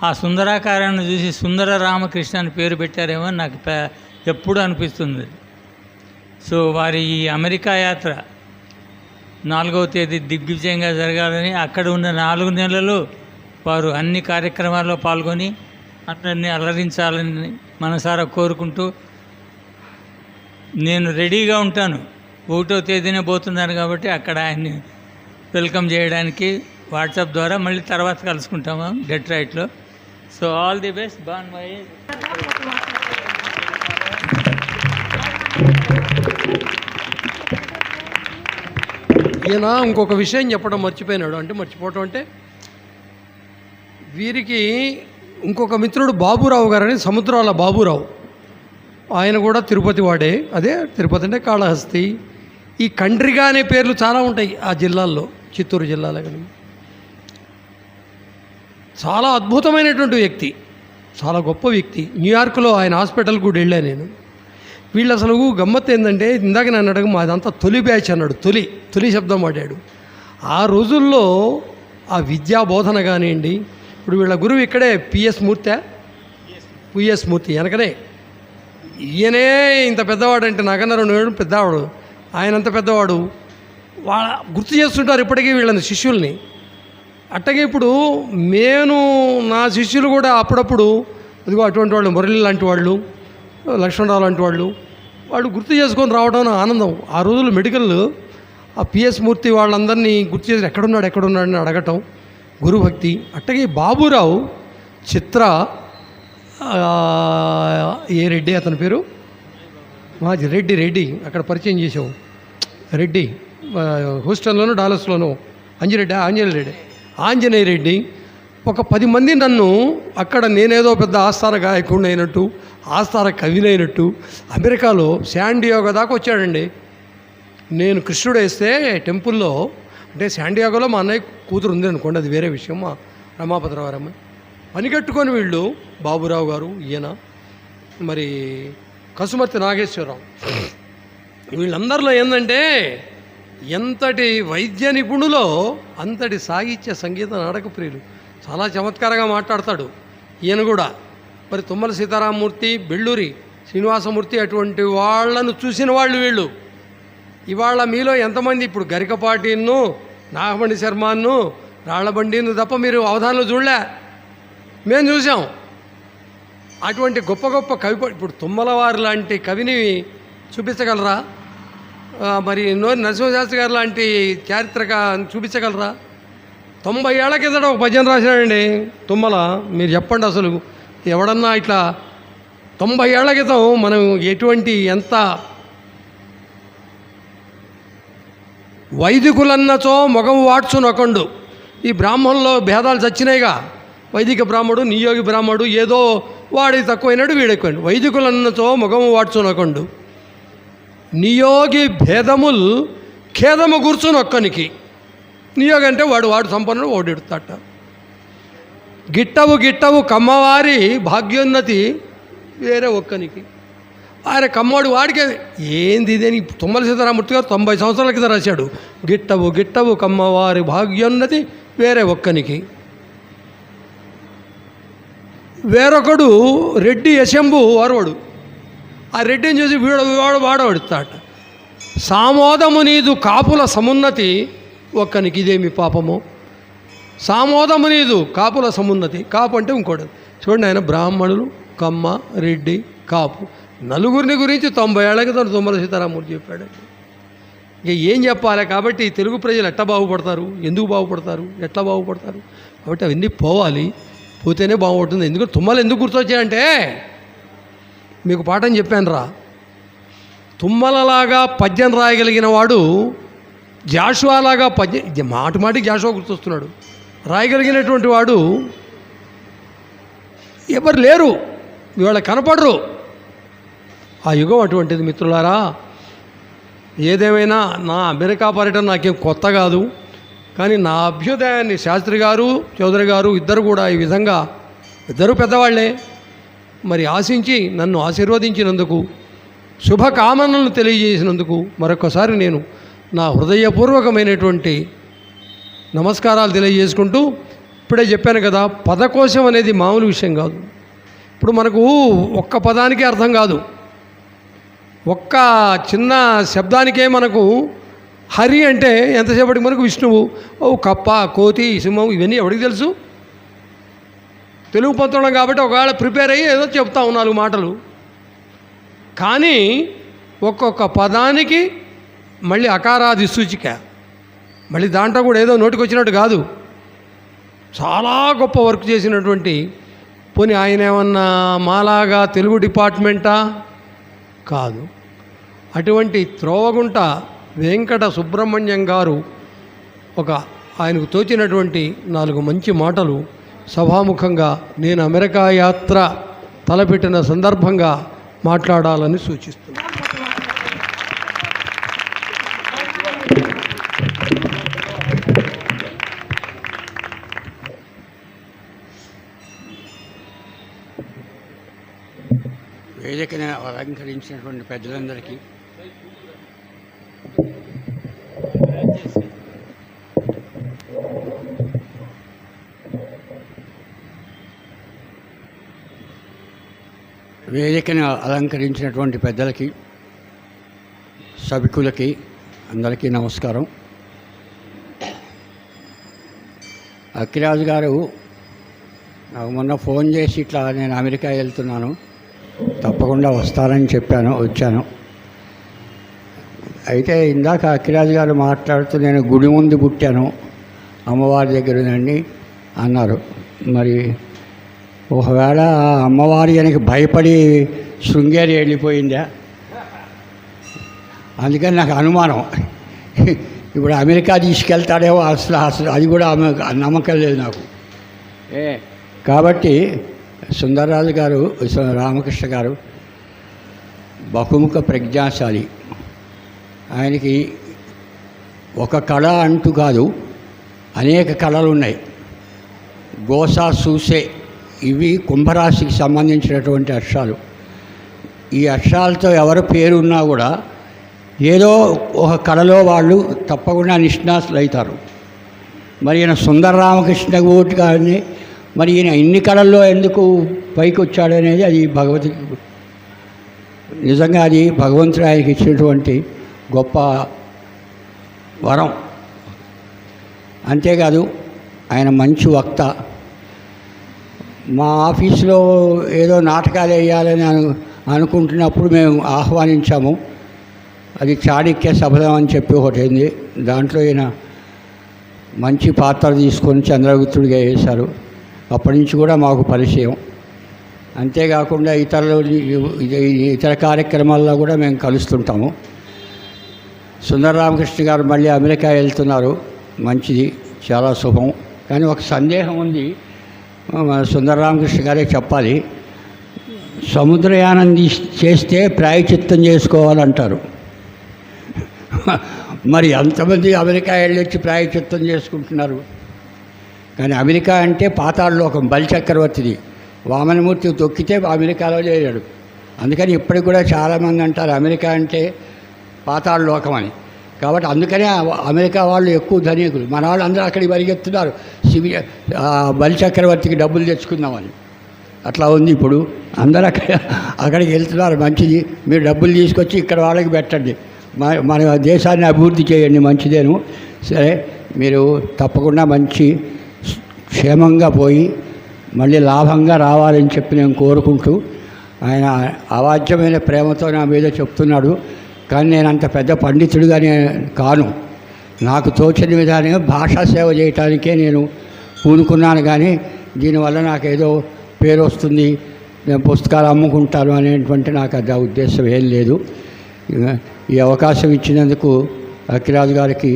ఆ సుందరాకారాన్ని చూసి సుందర రామకృష్ణ అని పేరు పెట్టారేమో నాకు ఎప్పుడు అనిపిస్తుంది. సో వారి ఈ అమెరికా యాత్ర 4వ తేదీ దిగ్విజయంగా జరగాలని, అక్కడ ఉన్న 4 నెలలు వారు అన్ని కార్యక్రమాల్లో పాల్గొని అందరినీ అలరించాలని మనసారా కోరుకుంటూ, నేను రెడీగా ఉంటాను. 1వ తేదీనే పోతున్నాను కాబట్టి అక్కడ ఆయన్ని వెల్కమ్ చేయడానికి వాట్సాప్ ద్వారా మళ్ళీ తర్వాత కలుసుకుంటాము డెట్రాయిట్లో. So all the best. బాన్ మై ఈయన ఇంకొక విషయం చెప్పడం మర్చిపోయినాడు. అంటే మర్చిపోవటం అంటే, వీరికి ఇంకొక మిత్రుడు బాబురావు గారని, సముద్రాల బాబురావు, ఆయన కూడా తిరుపతి వాడే. అదే తిరుపతి అంటే కాళహస్తి. ఈ కండ్రిగా అనే పేర్లు చాలా ఉంటాయి ఆ జిల్లాల్లో, చిత్తూరు జిల్లాలో. కానీ చాలా అద్భుతమైనటువంటి వ్యక్తి, చాలా గొప్ప వ్యక్తి. న్యూయార్క్లో ఆయన హాస్పిటల్ కూడా వెళ్ళాను నేను. వీళ్ళు అసలు గమ్మత్తు ఏంటంటే, ఇందాక నన్ను అడగ మాదంతా తొలి బ్యాచ్ అన్నాడు. తొలి శబ్దం వాడాడు. ఆ రోజుల్లో ఆ విద్యా బోధన కానివ్వండి. ఇప్పుడు వీళ్ళ గురువు ఇక్కడే పిఎస్ మూర్తి వెనకనే. ఈయనే ఇంత పెద్దవాడు అంటే నాకన్నా 2 ఏళ్ళు పెద్దవాడు, ఆయన అంత పెద్దవాడు. వాళ్ళ గుర్తు చేస్తుంటారు ఇప్పటికీ వీళ్ళని, శిష్యుల్ని. అట్టగే ఇప్పుడు నా శిష్యులు కూడా అప్పుడప్పుడు అదిగో అటువంటి వాళ్ళు, మురళి లాంటి వాళ్ళు, లక్ష్మణరావు లాంటి వాళ్ళు గుర్తు చేసుకొని రావడం ఆనందం. ఆ రోజులు మెడికల్ ఆ పిఎస్ మూర్తి వాళ్ళందరినీ గుర్తు చేసి ఎక్కడున్నాడని అడగటం, గురుభక్తి. అట్టగే బాబురావు చిత్ర ఏ రెడ్డి అతని పేరు, రెడ్డి అక్కడ పరిచయం చేసావు. రెడ్డి హూస్టన్లోనూ డాలస్లోనూ ఆంజనేయ రెడ్డి. ఒక 10 మంది నన్ను అక్కడ నేనేదో పెద్ద ఆస్థాన గాయకుడిని అయినట్టు, ఆస్థాన కవినైనట్టు, అమెరికాలో శాండియాగో దాకా వచ్చాడండి. నేను కృష్ణుడు వేస్తే టెంపుల్లో, అంటే శాండియాగోలో మా అన్నయ్య కూతురు ఉంది అనుకోండి, అది వేరే విషయం, మా రమాపతిరావారమ్మ. పని కట్టుకొని వీళ్ళు, బాబురావు గారు, ఈయన మరి కసుమర్తి నాగేశ్వరరావు, వీళ్ళందరిలో ఏంటంటే ఎంతటి వైద్య నిపుణులో అంతటి సాహిత్య సంగీత నాటక ప్రియులు. చాలా చమత్కారంగా మాట్లాడతాడు ఈయన కూడా. మరి తుమ్మల సీతారామమూర్తి, బెళ్ళూరి శ్రీనివాసమూర్తి అటువంటి వాళ్ళను చూసిన వాళ్ళు వీళ్ళు. ఇవాళ మీలో ఎంతమంది ఇప్పుడు గరికపాటిను, నాగమణి శర్మను, రాళ్లబండిను తప్ప మీరు అవధానంలో చూడలే, మేము చూసాం. అటువంటి గొప్ప గొప్ప కవి, ఇప్పుడు తుమ్మలవారు లాంటి కవిని చూపించగలరా? మరి నరసింహశాస్త్రి గారు లాంటి చారిత్రక చూపించగలరా? 90 ఏళ్ల కిందట ఒక భజన రాశాడండి తుమ్మల. మీరు చెప్పండి అసలు ఎవడన్నా ఇట్లా 90 ఏళ్ల క్రితం మనం ఎటువంటి ఎంత వైదికులన్నచో మొగం వాడ్చునొకండు. ఈ బ్రాహ్మణుల్లో భేదాలు చచ్చినాయిగా, వైదిక బ్రాహ్మడు, నియోగి బ్రాహ్మడు, ఏదో వాడి తక్కువైనాడు వీడు ఎక్కువ. వైదికులన్నచో మొగము వాడ్చునొకండు, నియోగి భేదముల్ ఖేదము కూర్చునొక్కనికి. నియోగి అంటే వాడు సంపన్నుడు, వాడు ఎడుతాట. గిట్టవు కమ్మవారి భాగ్యోన్నతి వేరే ఒక్కనికి. ఆయన కమ్మవాడు వాడికి ఏంది ఇదేని. తుమ్మల సీతారామమూర్తి గారు 90 సంవత్సరాల కింద రాశాడు. గిట్టవు కమ్మవారి భాగ్యోన్నతి వేరే ఒక్కనికి. వేరొకడు రెడ్డి యశంబు వారవాడు. ఆ రెడ్డిని చూసి వాడవడుతాట. సామోదము నీదు కాపుల సమున్నతి ఒక్కనికి, ఇదేమి పాపము. సామోదము నీదు కాపుల సమున్నతి. కాపు అంటే ఇంకోటి చూడండి. ఆయన బ్రాహ్మణులు, కమ్మ, రెడ్డి, కాపు, నలుగురిని గురించి 90 ఏళ్ల క్రితం తుమ్మల సీతారామమూర్తి చెప్పాడు. ఇక ఏం చెప్పాలి? కాబట్టి తెలుగు ప్రజలు ఎట్లా బాగుపడతారు, ఎందుకు బాగుపడతారు, ఎట్లా బాగుపడతారు? కాబట్టి అవన్నీ పోవాలి, పోతేనే బాగుంటుంది. ఎందుకంటే తుమ్మలు ఎందుకు గుర్తొచ్చాయంటే, మీకు పాఠం చెప్పాను రా. తుమ్మలలాగా పద్యం రాయగలిగిన వాడు జాషువాలాగా మాటికి జాషువా గుర్తొస్తున్నాడు. రాయగలిగినటువంటి వాడు ఎవరు లేరు, ఇవాళ కనపడరు. ఆ యుగం అటువంటిది మిత్రులారా. ఏదేమైనా నా అమెరికా పర్యటన నాకేం కొత్త కాదు. కానీ నా అభ్యుదయాన్ని శాస్త్రి గారు, చౌదరి గారు ఇద్దరు కూడా ఈ విధంగా, ఇద్దరు పెద్దవాళ్లే, మరి ఆశించి నన్ను ఆశీర్వదించినందుకు, శుభకామనలను తెలియజేసినందుకు మరొకసారి నేను నా హృదయపూర్వకమైనటువంటి నమస్కారాలు తెలియజేసుకుంటూ, ఇప్పుడే చెప్పాను కదా, పదకోశం అనేది మామూలు విషయం కాదు. ఇప్పుడు మనకు ఒక్క పదానికే అర్థం కాదు, ఒక్క చిన్న శబ్దానికే మనకు హరి అంటే ఎంతసేపటికి మనకు విష్ణువు, కప్ప, కోతి, సింహం ఇవన్నీ ఎవరికి తెలుసు? తెలుగు పంతులం కాబట్టి ఒకవేళ ప్రిపేర్ అయ్యి ఏదో చెప్తాం 4 మాటలు. కానీ ఒక్కొక్క పదానికి మళ్ళీ అకారాది సూచిక, మళ్ళీ దాంట్లో కూడా ఏదో నోటికి వచ్చినట్టు కాదు. చాలా గొప్ప వర్క్ చేసినటువంటి, పోనీ ఆయన ఏమన్నా మాలాగా తెలుగు డిపార్ట్మెంటా? కాదు. అటువంటి త్రోవగుంట వెంకట సుబ్రహ్మణ్యం గారు ఆయనకు తోచినటువంటి 4 మంచి మాటలు సభాముఖంగా నేను అమెరికా యాత్ర తలపెట్టిన సందర్భంగా మాట్లాడాలని సూచిస్తున్నాను. వేదికను అలంకరించినటువంటి పెద్దలందరికీ, సభికులకి అందరికీ నమస్కారం. అక్కిరాజు గారు నాకు మొన్న ఫోన్ చేసి ఇట్లా నేను అమెరికా వెళ్తున్నాను, తప్పకుండా వస్తానని వచ్చాను. అయితే ఇందాక అక్కిరాజు గారు మాట్లాడుతూ నేను గుడి ముందు పుట్టాను, అమ్మవారి దగ్గరనండి అన్నారు. మరి ఒకవేళ అమ్మవారి ఆయనకి భయపడి శృంగేరి వెళ్ళిపోయిందా? అందుకని నాకు అనుమానం, ఇప్పుడు అమెరికా తీసుకెళ్తాడేమో. అసలు అది కూడా నమ్మకం లేదు నాకు. కాబట్టి సుందరరాజు గారు, రామకృష్ణ గారు బహుముఖ ప్రజ్ఞాశాలి. ఆయనకి ఒక కళ అంటూ కాదు, అనేక కళలు ఉన్నాయి. గోసా, సూసే ఇవి కుంభరాశికి సంబంధించినటువంటి అక్షరాలు. ఈ అక్షరాలతో ఎవరి పేరున్నా కూడా ఏదో ఒక కళలో వాళ్ళు తప్పకుండా నిష్ణాతులు అవుతారు. మరి ఈయన సుందర రామకృష్ణ ఓటు కానీ మరి ఈయన ఇన్ని కళల్లో ఎందుకు పైకి వచ్చాడనేది అది నిజంగా అది భగవంతుడు ఆయనకి ఇచ్చినటువంటి గొప్ప వరం. అంతేకాదు ఆయన మంచి వక్త. మా ఆఫీసులో ఏదో నాటకాలు వేయాలని అనుకుంటున్నప్పుడు మేము ఆహ్వానించాము. అది చాణక్య శబదం అని చెప్పి ఒకటి అయింది. దాంట్లో ఈయన మంచి పాత్ర తీసుకొని చంద్రగుప్తుడిగా వేశారు. అప్పటి నుంచి కూడా మాకు పరిచయం. అంతేకాకుండా ఇతర కార్యక్రమాల్లో కూడా మేము కలుస్తుంటాము. సుందర రామకృష్ణ గారు మళ్ళీ అమెరికా వెళ్తున్నారు, మంచిది, చాలా శుభం. కానీ ఒక సందేహం ఉంది, సుందర రామకృష్ణ గారే చెప్పాలి. సముద్రయానం చేస్తే ప్రాయచిత్తం చేసుకోవాలంటారు. మరి ఎంతమంది అమెరికా వెళ్ళొచ్చి ప్రాయచిత్తం చేసుకుంటున్నారు? కానీ అమెరికా అంటే పాతాళలోకం, బలిచక్రవర్తిది. వామనమూర్తి తొక్కితే అమెరికాలో లేడాడు. అందుకని ఇప్పటికి కూడా చాలామంది అంటారు అమెరికా అంటే పాతాళలోకం అని. కాబట్టి అందుకనే అమెరికా వాళ్ళు ఎక్కువ ధనికులు. మన వాళ్ళు అందరూ అక్కడికి పరిగెత్తున్నారు బలిచక్రవర్తికి డబ్బులు తెచ్చుకుందామని. అట్లా ఉంది ఇప్పుడు. అందరూ అక్కడికి వెళ్తున్నారు. మంచిది, మీరు డబ్బులు తీసుకొచ్చి ఇక్కడ వాళ్ళకి పెట్టండి, మన దేశాన్ని అభివృద్ధి చేయండి, మంచిదేను. సరే, మీరు తప్పకుండా మంచి క్షేమంగా పోయి మళ్ళీ లాభంగా రావాలని చెప్పి నేను కోరుకుంటూ, ఆయన అవాచ్యమైన ప్రేమతో నా మీద చెప్తున్నాడు. కానీ నేను అంత పెద్ద పండితుడిగానే కాను. నాకు తోచిన విధానంగా భాషా సేవ చేయటానికే నేను పూనుకున్నాను. కానీ దీనివల్ల నాకేదో పేరు వస్తుంది, నేను పుస్తకాలు అమ్ముకుంటాను అనేటువంటి నాకు అది ఉద్దేశం ఏం లేదు. ఈ అవకాశం ఇచ్చినందుకు అక్కిరాజు గారికి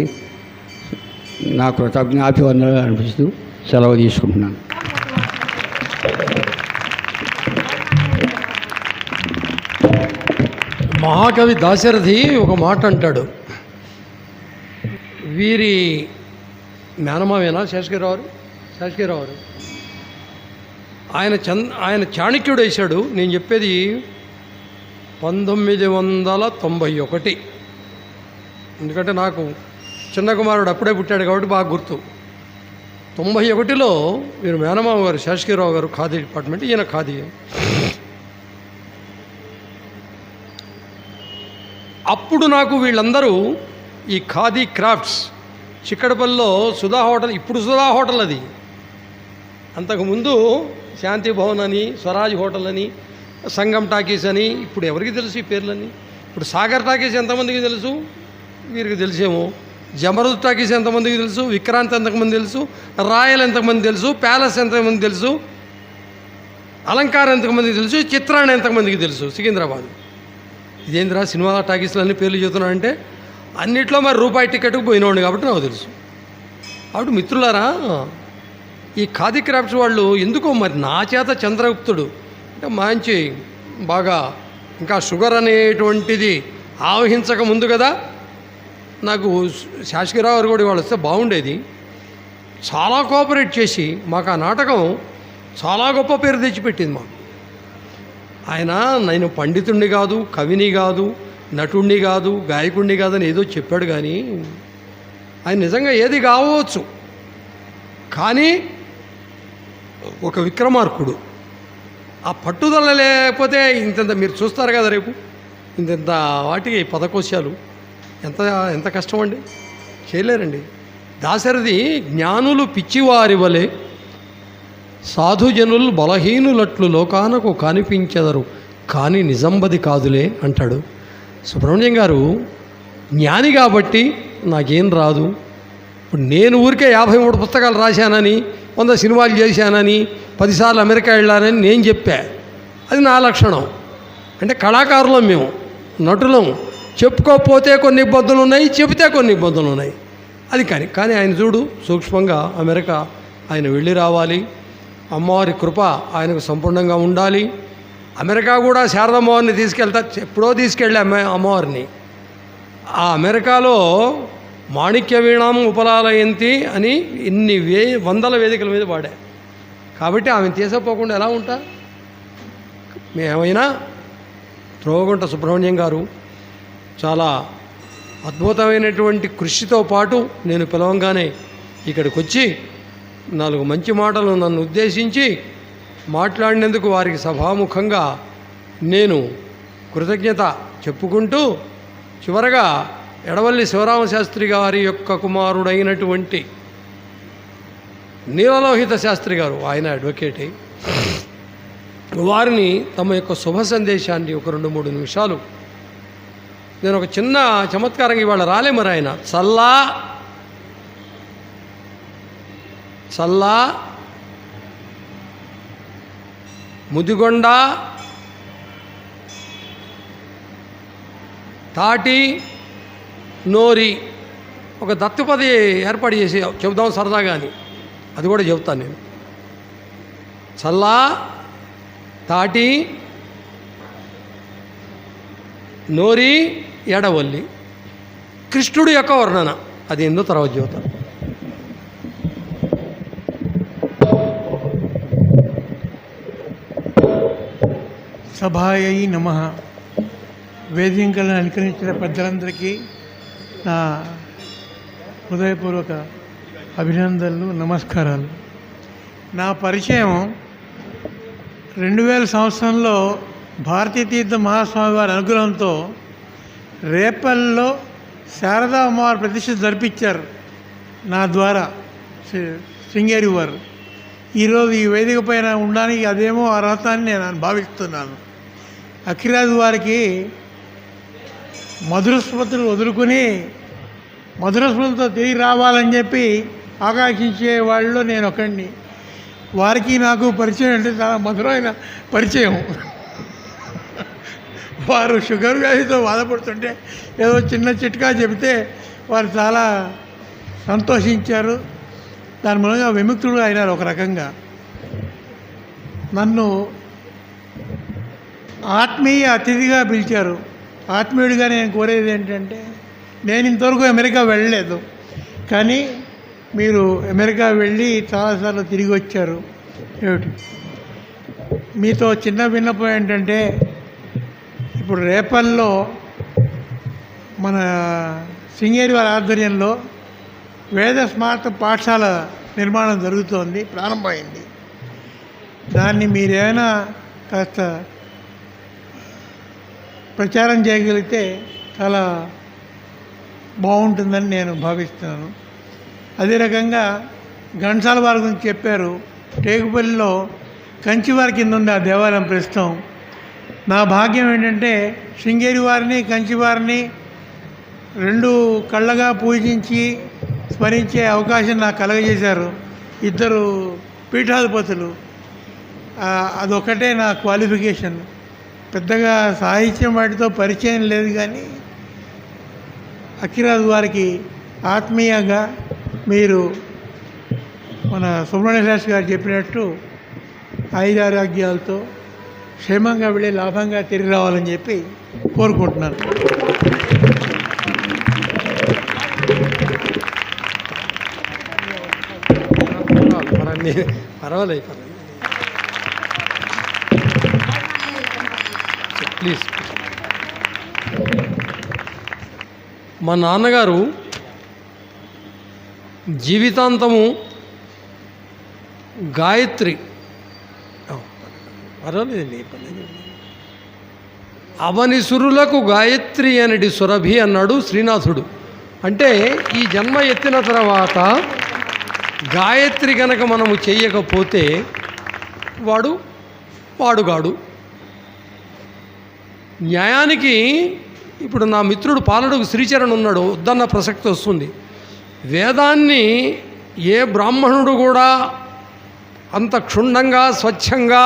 నా కృతజ్ఞాభివందనాలు అనిపిస్తూ సెలవు తీసుకుంటున్నాను. మహాకవి దాశరథి ఒక మాట అంటాడు. వీరి మేనమావేనా శేషగిరిరావు ఆయన చాణక్యుడు వేశాడు. నేను చెప్పేది 1991. ఎందుకంటే నాకు చిన్న కుమారుడు అప్పుడే పుట్టాడు కాబట్టి బాగా గుర్తు. 91లో వీరు మేనమామ గారు శేషగిరిరావు గారు ఖాదీ డిపార్ట్మెంట్, ఈయన ఖాదీ. అప్పుడు నాకు వీళ్ళందరూ ఈ ఖాదీ క్రాఫ్ట్స్ చిక్కడపల్లిలో సుధా హోటల్, ఇప్పుడు సుధా హోటల్ అది, అంతకుముందు శాంతి భవన్ అని, స్వరాజ్ హోటల్ అని, సంగం టాకీస్ అని, ఇప్పుడు ఎవరికి తెలుసు ఈ పేర్లని? ఇప్పుడు సాగర్ టాకీస్ ఎంతమందికి తెలుసు? వీరికి తెలిసేమో. జమరుద్ టాకీస్ ఎంతమందికి తెలుసు? విక్రాంత్ ఎంతమంది తెలుసు? రాయల్ ఎంతమంది తెలుసు? ప్యాలెస్ ఎంతమంది తెలుసు? అలంకార్ ఎంతమందికి తెలుసు? చిత్రాన్ని ఎంతమందికి తెలుసు? సికింద్రాబాద్. ఇదేంద్రా సినిమా టాకీస్లు అన్ని పేర్లు చెబుతున్నానంటే అన్నిట్లో మరి రూపాయి టికెట్కి పోయినవాడు కాబట్టి నాకు తెలుసు. కాబట్టి మిత్రులారా, ఈ ఖాదీ క్రాఫ్ట్స్ వాళ్ళు ఎందుకో మరి నా చేత చంద్రగుప్తుడు అంటే మంచి బాగా ఇంకా షుగర్ అనేటువంటిది ఆవహించక ముందు కదా. నాకు శాసగిరావు గారు కూడా వాళ్ళు వస్తే బాగుండేది. చాలా కోఆపరేట్ చేసి మాకు ఆ నాటకం చాలా గొప్ప పేరు తెచ్చిపెట్టింది మాకు. ఆయన నేను పండితుణ్ణి కాదు, కవిని కాదు, నటుణ్ణి కాదు, గాయకుణ్ణి కాదని ఏదో చెప్పాడు, కానీ ఆయన నిజంగా ఏది కావచ్చు. కానీ ఒక విక్రమార్కుడు. ఆ పట్టుదల లేకపోతే ఇంత మీరు చూస్తారు కదా రేపు ఇంత వాటికి పదకోశాలు ఎంత ఎంత కష్టం అండి, చేయలేరండి. దాశరథి జ్ఞానులు పిచ్చివారి వలె సాధుజనులు బలహీనులట్లు లోకానకు కనిపించెదరు కానీ నిజంబది కాదులే అంటాడు. సుబ్రహ్మణ్యం గారు జ్ఞాని కాబట్టి నాకేం రాదు. ఇప్పుడు నేను ఊరికే 53 పుస్తకాలు రాశానని, 100 సినిమాలు చేశానని, 10 సార్లు అమెరికా వెళ్ళానని నేను చెప్పా. అది నా లక్షణం. అంటే కళాకారులం మేము, నటులం. చెప్పుకోకపోతే కొన్ని ఇబ్బందులు ఉన్నాయి, చెబితే కొన్ని ఇబ్బందులు ఉన్నాయి. అది కానీ ఆయన చూడు సూక్ష్మంగా అమెరికా ఆయన వెళ్ళి రావాలి. అమ్మవారి కృప ఆయనకు సంపూర్ణంగా ఉండాలి. అమెరికా కూడా శారదమ్మవారిని ఎప్పుడో తీసుకెళ్ళి అమ్మవారిని. ఆ అమెరికాలో మాణిక్య వీణాం ఉపలాలయంతి అని ఇన్ని వందల వేదికల మీద పాడా. కాబట్టి ఆమెను తీసపోకుండా ఎలా ఉంటా. మేమైనా త్రోవగుంట సుబ్రహ్మణ్యం గారు చాలా అద్భుతమైనటువంటి కృషితో పాటు నేను పిలవంగానే ఇక్కడికి వచ్చి 4 మంచి మాటలు నన్ను ఉద్దేశించి మాట్లాడినందుకు వారికి సభాముఖంగా నేను కృతజ్ఞత చెప్పుకుంటూ, చివరగా ఎడవల్లి శివరామశాస్త్రి గారి యొక్క కుమారుడైనటువంటి నీలలోహిత శాస్త్రి గారు, ఆయన అడ్వకేటే, వారిని తమ యొక్క శుభ సందేశాన్ని ఒక 2-3 నిమిషాలు నేను ఒక చిన్న చమత్కారంగా ఇవాళ రాలే మరి ఆయన చల్లా ముదిగొండ తాటి నోరి ఒక దత్తుపది ఏర్పాటు చేసి చెబుదాం సరదాగా అని. అది కూడా చెబుతాను నేను. చల్లా తాటి నోరి ఎడవల్లి కృష్ణుడి యొక్క వర్ణన, అది ఏందో తర్వాత చెబుతాను. సభాయై నమః. వేదికలను అనుకరించిన పెద్దలందరికీ నా హృదయపూర్వక అభినందనలు, నమస్కారాలు. నా పరిచయం 2000 సంవత్సరంలో భారతీ తీర్థ మహాస్వామి వారి అనుగ్రహంతో రేపల్లో శారదా అమ్మవారి ప్రతిష్ఠ జరిపించారు నా ద్వారా శృంగేరి వారు. ఈరోజు ఈ వేదిక పైన ఉండడానికి అదేమో అర్హత అని నేను భావిస్తున్నాను. అఖిరాజు వారికి మధుర స్మృతులు వదులుకొని మధుర స్మృతులతో తిరిగి రావాలని చెప్పి ఆకాంక్షించే వాళ్ళలో నేను ఒకడిని. వారికి నాకు పరిచయం అంటే చాలా మధురమైన పరిచయం. వారు షుగర్ వ్యాధితో బాధపడుతుంటే ఏదో చిన్న చిట్కా చెబితే వారు చాలా సంతోషించారు. దాని మూలంగా విముక్తుడు అయినారు ఒక రకంగా. నన్ను ఆత్మీయ అతిథిగా పిలిచారు. ఆత్మీయుడిగా నేను కోరేది ఏంటంటే, నేను ఇంతవరకు అమెరికా వెళ్ళలేదు, కానీ మీరు అమెరికా వెళ్ళి చాలాసార్లు తిరిగి వచ్చారు. ఏమిటి మీతో చిన్న విన్నపం ఏంటంటే, ఇప్పుడు రేపల్లో మన శృంగేరి వారి ఆధ్వర్యంలో వేద స్మార్త పాఠశాల నిర్మాణం జరుగుతోంది, ప్రారంభమైంది. దాన్ని మీరేమైనా కాస్త ప్రచారం చేయగలిగితే చాలా బాగుంటుందని నేను భావిస్తున్నాను. అదే రకంగా ఘంటసాల వారి గురించి చెప్పారు. టేకుపల్లిలో కంచివారి కింద ఉంది ఆ దేవాలయం ప్రస్తుతం. నా భాగ్యం ఏంటంటే శృంగేరి వారిని కంచివారిని 2 కళ్ళగా పూజించి స్మరించే అవకాశం నాకు కలగజేశారు 2 పీఠాధిపతులు. అదొక్కటే నా క్వాలిఫికేషన్. పెద్దగా సాహిత్యం వాటితో పరిచయం లేదు, కానీ అఖిరాజు వారికి ఆత్మీయంగా మీరు మన సుబ్రహ్మణ్య శాస్త్రి గారు చెప్పినట్టు 5 ఆరోగ్యాలతో క్షేమంగా వెళ్ళి లాభంగా తిరిగి రావాలని చెప్పి కోరుకుంటున్నాను. పర్వాలేదు ప్లీజ్. మా నాన్నగారు జీవితాంతము గాయత్రి పర్వాలేదండి అవనిసురులకు గాయత్రి అనడి సురభి అన్నాడు శ్రీనాథుడు. అంటే ఈ జన్మ ఎత్తిన తర్వాత గాయత్రి గనక మనము చెయ్యకపోతే వాడుగాడు. న్యాయానికి ఇప్పుడు నా మిత్రుడు పాలడుగు శ్రీచరణ్ ఉన్నాడు, వద్దన్న ప్రసక్తి వస్తుంది. వేదాన్ని ఏ బ్రాహ్మణుడు కూడా అంత క్షుణ్ణంగా స్వచ్ఛంగా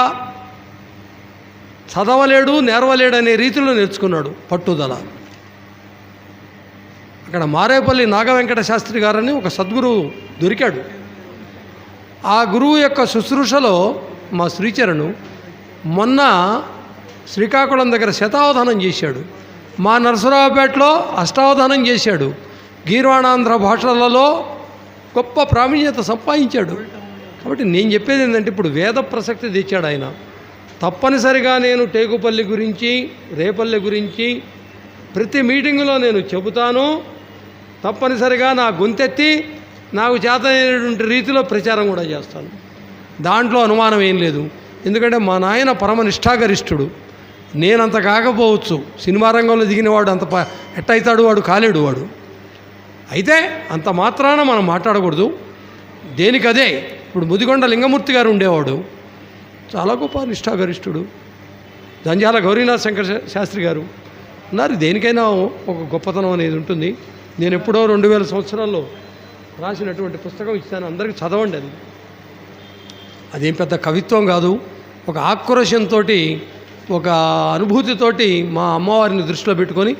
చదవలేడు, నేర్వలేడు అనే రీతిలో నేర్చుకున్నాడు పట్టుదల. అక్కడ మారేపల్లి నాగవెంకట శాస్త్రి గారని ఒక సద్గురువు దొరికాడు. ఆ గురువు యొక్క శుశ్రూషలో మా శ్రీచరణు మొన్న శ్రీకాకుళం దగ్గర శతావధానం చేశాడు. మా నరసరావుపేటలో అష్టావధానం చేశాడు. గీర్వాణాంధ్ర భాషలలో గొప్ప ప్రావీణ్యత సంపాదించాడు. కాబట్టి నేను చెప్పేది ఏంటంటే ఇప్పుడు వేద ప్రసక్తి తెచ్చాడు ఆయన. తప్పనిసరిగా నేను టేకుపల్లి గురించి, రేపల్లి గురించి ప్రతి మీటింగులో నేను చెబుతాను. తప్పనిసరిగా నా గొంతెత్తి నాకు చేతనైనటువంటి రీతిలో ప్రచారం కూడా చేస్తాను. దాంట్లో అనుమానం ఏం లేదు. ఎందుకంటే మా నాయన పరమ నిష్ఠాగరిష్ఠుడు. నేనంత కాకపోవచ్చు, సినిమా రంగంలో దిగినవాడు అంత ఎట్టయితాడు, వాడు కాలేడు. వాడు అయితే అంత మాత్రాన మనం మాట్లాడకూడదు. దేనికదే. ఇప్పుడు ముదిగొండ లింగమూర్తి గారు ఉండేవాడు, చాలా గొప్ప నిష్ఠాగరిష్ఠుడు. జంజాల గౌరీనాథ్ శంకర్ శాస్త్రి గారు ఉన్నారు. దేనికైనా ఒక గొప్పతనం అనేది ఉంటుంది. నేను ఎప్పుడో 2000 సంవత్సరాల్లో రాసినటువంటి పుస్తకం ఇస్తాను, అందరికీ చదవండి. అదేం పెద్ద కవిత్వం కాదు, ఒక ఆక్రోశంతో, ఒక అనుభూతితోటి మా అమ్మవారిని దృష్టిలో పెట్టుకొని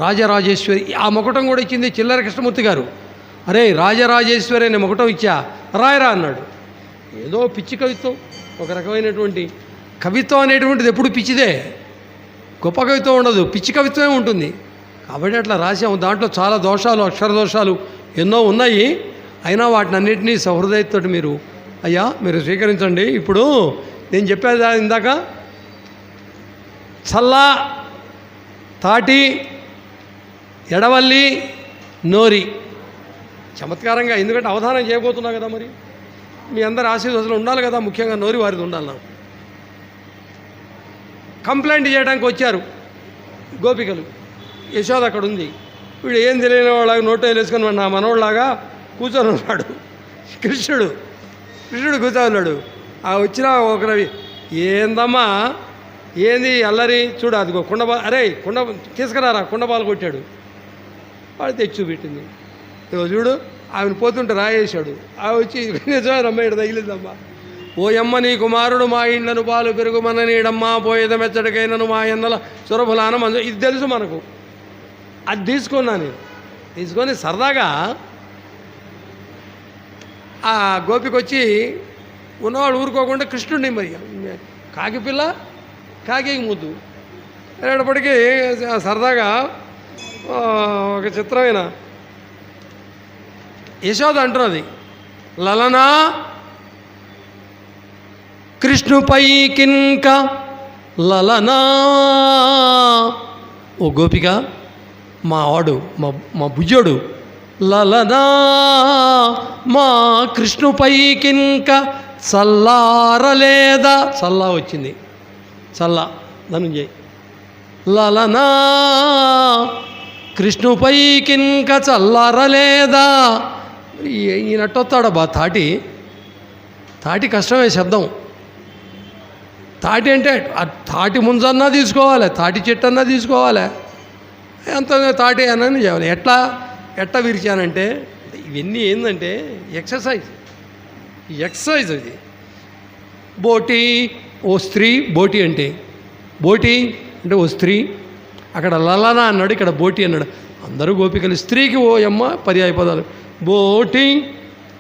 రాజరాజేశ్వరి, ఆ మొకటం కూడా ఇచ్చింది చిల్లర కృష్ణమూర్తి గారు. అరే రాజరాజేశ్వరి అనే మొకటం ఇచ్చా, రాయరా అన్నాడు. ఏదో పిచ్చి కవిత్వం, ఒక రకమైనటువంటి కవిత్వం అనేటువంటిది ఎప్పుడు పిచ్చిదే, గొప్ప కవిత్వం ఉండదు, పిచ్చి కవిత్వమే ఉంటుంది. కాబట్టి అట్లా రాసాము. దాంట్లో చాలా దోషాలు, అక్షర దోషాలు ఎన్నో ఉన్నాయి. అయినా వాటిని అన్నింటినీ సహృదయతో మీరు అయ్యా మీరు స్వీకరించండి. ఇప్పుడు నేను చెప్పేది ఇందాక చల్లా, తాటి, ఎడవల్లి, నోరి చమత్కారంగా, ఎందుకంటే అవధానం చేయబోతున్నా కదా, మరి మీ అందరి ఆశీర్వాదాలు ఉండాలి కదా, ముఖ్యంగా నోరి వారిది ఉండాలి. నాకు కంప్లైంట్ చేయడానికి వచ్చారు గోపికలు. యశోద అక్కడ ఉంది. వీడు ఏం తెలియని వాళ్ళగా నోట్లో వేసుకొని నా మనోళ్ళలాగా కూర్చొని ఉన్నాడు. కృష్ణుడు కూర్చొని ఉన్నాడు. ఆ వచ్చిన ఒకరి ఏందమ్మా ఏంది అల్లరి చూడు, అదిగో కుండబా, అరే కుండ తీసుకురారా, కుండబాలు కొట్టాడు. వాడు తెచ్చి చూపెట్టింది. ఇగో చూడు, ఆమెను పోతుంటే రాయేశాడు. ఆమె వచ్చి నిజమే రమ్మయ్యడు తగిలిందమ్మా. ఓ యమ్మ నీ కుమారుడు మా ఇండ్లను పాలు పెరుగుమన్న నీడమ్మా, పోయేద మెచ్చడికైనను మా ఎన్నల సురభులాన మందు. ఇది తెలుసు మనకు. అది తీసుకున్నా నేను. తీసుకొని సరదాగా ఆ గోపికొచ్చి ఉన్నవాడు ఊరుకోకుండా కృష్ణుడిని మరి కాకిపిల్ల కాకి ముద్దు అనేటప్పటికీ సరదాగా ఒక చిత్రమైన యశోద అంటున్నది, లలనా కృష్ణుపైకింక లలనా. ఓ గోపిక, మా వాడు మా బుజ్జోడు, లలనా మా కృష్ణుపైకింక చల్లారలేదా. చల్లా వచ్చింది, చల్లా ధనుంజయ్. లలనా కృష్ణుపైకింక చల్లారలేదా. ఈయనట్టొస్తాడబ్బా తాటి కష్టమే శబ్దం. తాటి అంటే తాటి ముంజన్నా తీసుకోవాలి, తాటి చెట్టు అన్నా తీసుకోవాలి, అంత తాటి అన్నీ చేయాలి. ఎట్లా విరిచానంటే ఇవన్నీ ఏంటంటే ఎక్సర్సైజ్ అది. బోటి ఓ స్త్రీ, బోటి అంటే ఓ స్త్రీ. అక్కడ లలనా అన్నాడు, ఇక్కడ బోటి అన్నాడు. అందరూ గోపికలు. స్త్రీకి ఓ యమ్మ పర్యాయ పదాలు. బోటి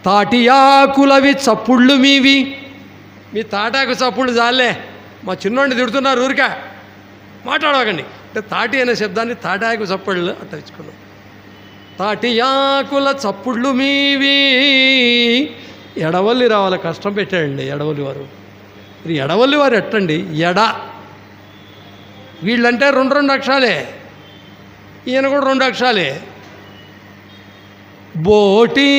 తాటియాకులవి చప్పుళ్ళు మీవి, మీ తాటాకు చప్పుళ్ళు చాలే, మా చిన్నోడిని తిడుతున్నారు ఊరికా మాట్లాడకండి అంటే తాటి అనే శబ్దాన్ని తాటాకు చప్పుళ్ళు అట్లా ఇచ్చుకున్నాం. తాటియాకుల చప్పుళ్ళు మీవి ఎడవల్లి రావాలి కష్టం పెట్టాడండి ఎడవల్లి వారు. ఇది ఎడవల్లి వారు ఎట్టండి ఎడ వీళ్ళంటే రెండు అక్షరాలే, ఈయన కూడా 2 అక్షరాలే. బోటి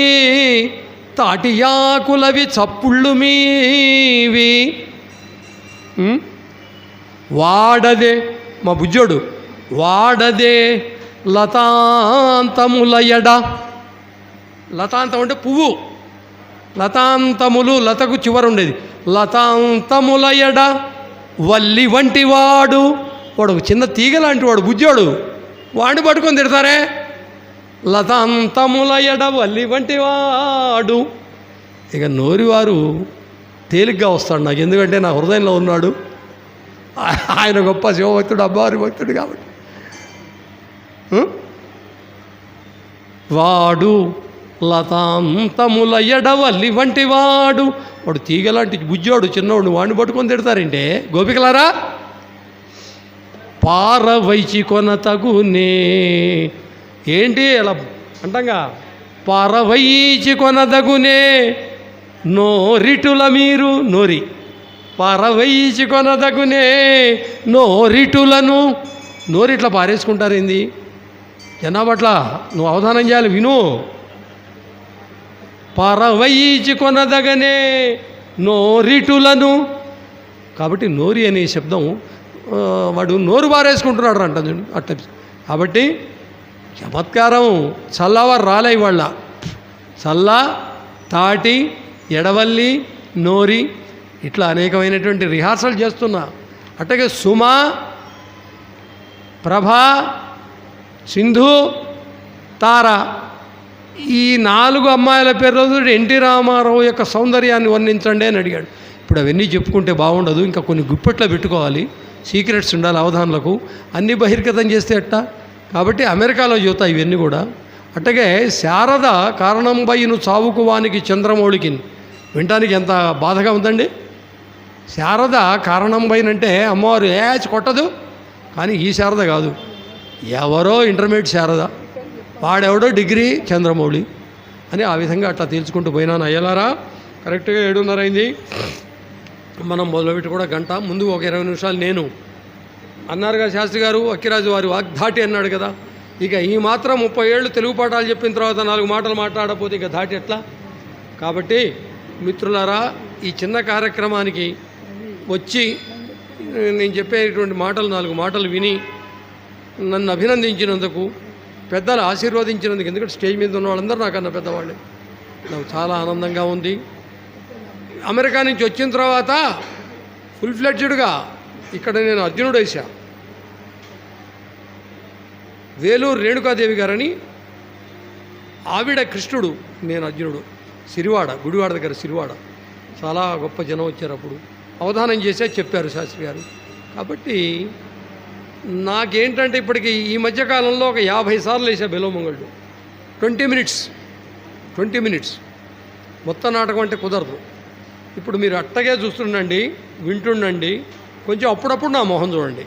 తాటియాకులవి చప్పుళ్ళు మీవి వాడదే మా బుజ్జోడు వాడదే లతాంతముల ఎడ. లతాంతం అంటే పువ్వు, లతాంతములు లతకు చివర ఉండేది. లతాంతముల ఎడ వల్లి వంటి వాడు ఒక చిన్న తీగ లాంటి వాడు బుజ్జోడు, వాడిని పట్టుకొని తిడతారే. లతాంతముల ఎడ వల్లి వంటి వాడు. ఇక నోరివారు తేలిగ్గా వస్తాడు నాకు, ఎందుకంటే నా హృదయంలో ఉన్నాడు. ఆయన గొప్ప శివభక్తుడు, అమ్మవారి భక్తుడు కాబట్టి. వాడు లతాంతముల ఎడవల్లి వంటి వాడు, వాడు తీగలాంటి బుజ్జోడు చిన్నవాడు, వాడిని పట్టుకొని తిడతారంటే గోపికలారా. పారవైచి కొన తగునే ఏంటి అలా అంటంగా, పారవైచి కొనదగునే నోరిటుల మీరు నోరి, పారవైచి కొనదగునే నోరిటులను. నోరిట్లా పారేసుకుంటారేంది జనాభట్ల, నువ్వు అవధానం చేయాలి, విను. పారవైచి కొనదగనే నోరిటులను. కాబట్టి నోరి అనే శబ్దం వాడు నోరు పారేసుకుంటున్నాడు అంట అట్లా. కాబట్టి చమత్కారం చల్లవారు రాలే ఇవాళ. చల్ల, తాటి, ఎడవల్లి, నోరి ఇట్లా అనేకమైనటువంటి రిహార్సల్ చేస్తున్నా. అట్లాగే సుమ, ప్రభ, సింధు, తార ఈ 4 అమ్మాయిల పేర్లతో ఎన్టీ రామారావు యొక్క సౌందర్యాన్ని వర్ణించండి అని అడిగాడు. ఇప్పుడు అవన్నీ చెప్పుకుంటే బాగుండదు, ఇంకా కొన్ని గుప్పెట్లో పెట్టుకోవాలి, సీక్రెట్స్ ఉండాలి అవధానులకు. అన్నీ బహిర్గతం చేస్తే ఎట్టా? కాబట్టి అమెరికాలో చూతా ఇవన్నీ కూడా. అట్టగే శారద కారణం బయ్యను చావుకు వానికి చంద్రమౌళికి, వినటానికి ఎంత బాధగా ఉందండి. శారద కారణం బయ్యనంటే అమ్మవారు ఏచి కొట్టదు, కానీ ఈ శారద కాదు, ఎవరో ఇంటర్మీడియట్ శారద, వాడెవడో డిగ్రీ చంద్రమౌళి అని ఆ విధంగా అట్లా తేల్చుకుంటూ పోయినాను. అయ్యలారా కరెక్ట్గా 7:30 అయింది. మనం మొదలుపెట్టి కూడా గంట ముందు ఒక 20 నిమిషాలు నేను అన్నారుగా శాస్త్రి గారు, అక్కిరాజు వారు వాగ్ధాటి అన్నాడు కదా. ఇక ఈ మాత్రం 30 ఏళ్ళు తెలుగు పాఠాలు చెప్పిన తర్వాత 4 మాటలు మాట్లాడకపోతే ఇక ధాటి ఎట్లా? కాబట్టి మిత్రులారా, ఈ చిన్న కార్యక్రమానికి వచ్చి నేను చెప్పేటువంటి మాటలు 4 మాటలు విని నన్ను అభినందించినందుకు, పెద్దలు ఆశీర్వదించినందుకు, ఎందుకంటే స్టేజ్ మీద ఉన్న వాళ్ళందరూ నాకన్నా పెద్దవాళ్ళే, నాకు చాలా ఆనందంగా ఉంది. అమెరికా నుంచి వచ్చిన తర్వాత ఫుల్ ఫ్లెడ్జ్డ్గా ఇక్కడ నేను అర్జునుడు వేసా. వేలూరు రేణుకాదేవి గారని ఆవిడ కృష్ణుడు, నేను అర్జునుడు. సిరివాడ, గుడివాడ దగ్గర సిరివాడ, చాలా గొప్ప జనం వచ్చారు. అప్పుడు అవధానం చేసే చెప్పారు శాస్త్రి గారు. కాబట్టి నాకేంటంటే ఇప్పటికి ఈ మధ్యకాలంలో ఒక 50 సార్లు వేసా బెలోమంగళ్ళు. 20 మినిట్స్ మొత్తం నాటకం అంటే కుదరదు. ఇప్పుడు మీరు అట్టగే చూస్తుండండి, వింటుండండి, కొంచెం అప్పుడప్పుడు నా మొహం చూడండి.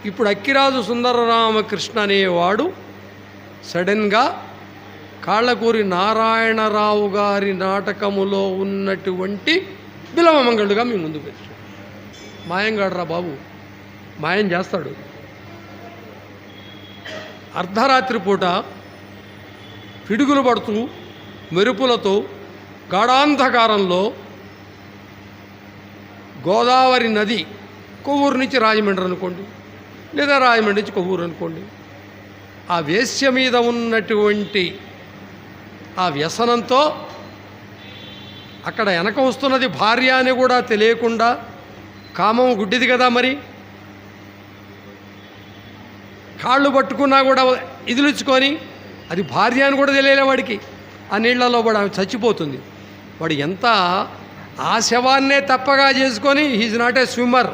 ఇప్పుడు అక్కిరాజు సుందరరామకృష్ణ అనేవాడు సడన్గా కాళ్ళకూరి నారాయణరావు గారి నాటకములో ఉన్నటువంటి బిలవమంగళుగా మీ ముందుకు వచ్చాడు. మాయంగాడరా బాబు, మాయం చేస్తాడు. అర్ధరాత్రి పూట పిడుగులు పడుతూ మెరుపులతో గాఢాంధకారంలో గోదావరి నది, కొవ్వూరు నుంచి రాజమండ్రి అనుకోండి, లేదా రాజమండ్రి నుంచి కొవ్వూరు అనుకోండి, ఆ వేశ్య మీద ఉన్నటువంటి ఆ వ్యసనంతో అక్కడ వెనక వస్తున్నది భార్య అని కూడా తెలియకుండా, కామం గుడ్డిది కదా మరి, కాళ్ళు పట్టుకున్నా కూడా ఇదిలించుకొని అది భార్య అని కూడా తెలియలే వాడికి. ఆ నీళ్లలో వాడు ఆమె చచ్చిపోతుంది. వాడు ఎంత ఆ శవాన్నే తప్పగా చేసుకొని, హీజ్ నాట్ ఏ స్విమ్మర్,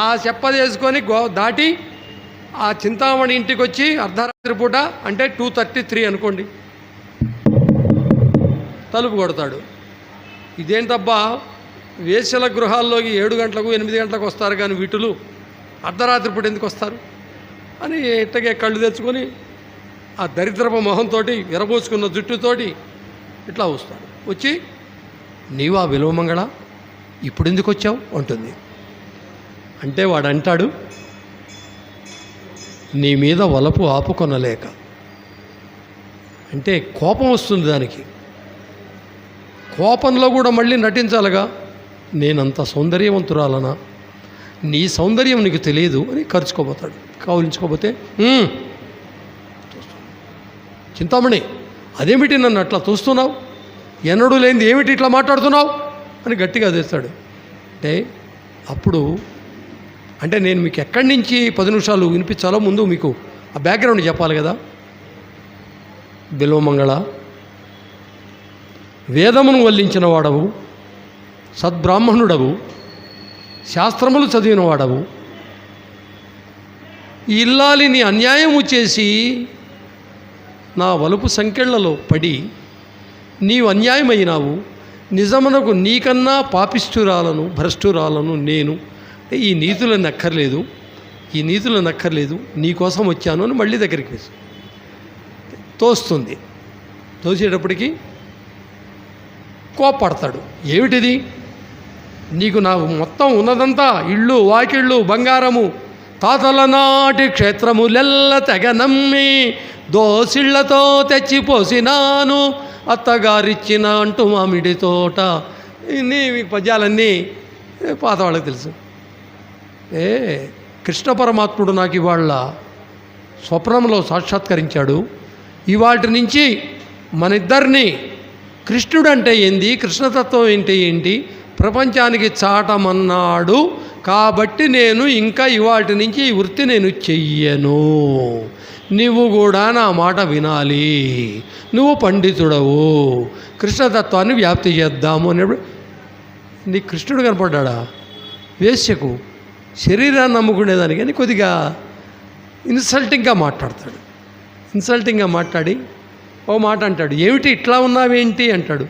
ఆ చెప్ప చేసుకొని దాటి ఆ చింతామణి ఇంటికి వచ్చి అర్ధరాత్రి పూట అంటే 2:33 అనుకోండి, తలుపు కొడతాడు. ఇదేంటబ్బా వేశ్యల గృహాల్లోకి 7 గంటలకు 8 గంటలకు వస్తారు కానీ వీటులు అర్ధరాత్రి పూట ఎందుకు వస్తారు అని ఇట్టగే కళ్ళు తెచ్చుకొని ఆ దరిద్రపు మొహంతో విరబోసుకున్న జుట్టుతోటి ఇట్లా వస్తాడు. వచ్చి నీవా విలువమంగళ ఇప్పుడు ఎందుకు వచ్చావు అంటుంది. అంటే వాడు అంటాడు, నీ మీద వలపు ఆపుకొనలేక. అంటే కోపం వస్తుంది దానికి. కోపంలో కూడా మళ్ళీ నటించాలిగా, నేనంత సౌందర్యవంతురాలనా, నీ సౌందర్యం నీకు తెలియదు అని ఖర్చుకోబోతాడు. కౌలించుకోబోతే చింతామణి అదేమిటి నన్ను అట్లా చూస్తున్నావు, ఎన్నడూ లేనిది ఏమిటి ఇట్లా మాట్లాడుతున్నావు అని గట్టిగా తెస్తాడు. అంటే అప్పుడు అంటే నేను మీకు ఎక్కడి నుంచి 10 నిమిషాలు వినిపించాలో ముందు మీకు ఆ బ్యాక్గ్రౌండ్ చెప్పాలి కదా. బిల్వమంగళ, వేదమును వల్లించిన వాడవు, సద్బ్రాహ్మణుడవు, శాస్త్రములు చదివిన వాడవు, ఇల్లాలిని అన్యాయము చేసి నా వలుపు సంకెళ్లలో పడి నీవు అన్యాయమైనావు. నిజమునకు నీకన్నా పాపిష్ఠురాలను భ్రష్టురాలను నేను. ఈ నీతులను అక్కర్లేదు, ఈ నీతులను అక్కర్లేదు, నీకోసం వచ్చాను అని మళ్ళీ దగ్గరికి తోస్తుంది. తోసేటప్పటికి కోపడతాడు. ఏమిటిది, నీకు నాకు మొత్తం ఉన్నదంతా ఇళ్ళు వాకిళ్ళు బంగారము, తాతల నాటి క్షేత్రములెల్ల తెగ నమ్మి దోసిళ్లతో తెచ్చిపోసినాను, అత్తగారిచ్చిన అంటూ మామిడి తోట. ఇన్ని పద్యాలన్నీ పాత వాళ్ళకి తెలుసు. కృష్ణ పరమాత్ముడు నాకు ఇవాళ స్వప్నంలో సాక్షాత్కరించాడు. ఇవాటి నుంచి మన ఇద్దరిని కృష్ణుడు అంటే ఏంది, కృష్ణతత్వం ఏంటి ఏంటి ప్రపంచానికి చాటమన్నాడు. కాబట్టి నేను ఇంకా ఇవాటి నుంచి ఈ వృత్తి నేను చెయ్యను, నువ్వు కూడా నా మాట వినాలి, నువ్వు పండితుడవు, కృష్ణతత్వాన్ని వ్యాప్తి చేద్దాము అనేప్పుడు నీకు కృష్ణుడు కనపడ్డా. వేశ్యకు శరీరాన్ని నమ్ముకునేదానికి కానీ కొద్దిగా ఇన్సల్టింగ్గా మాట్లాడతాడు. ఇన్సల్టింగ్గా మాట్లాడి ఓ మాట అంటాడు, ఏమిటి ఇట్లా ఉన్నావేంటి అంటాడు.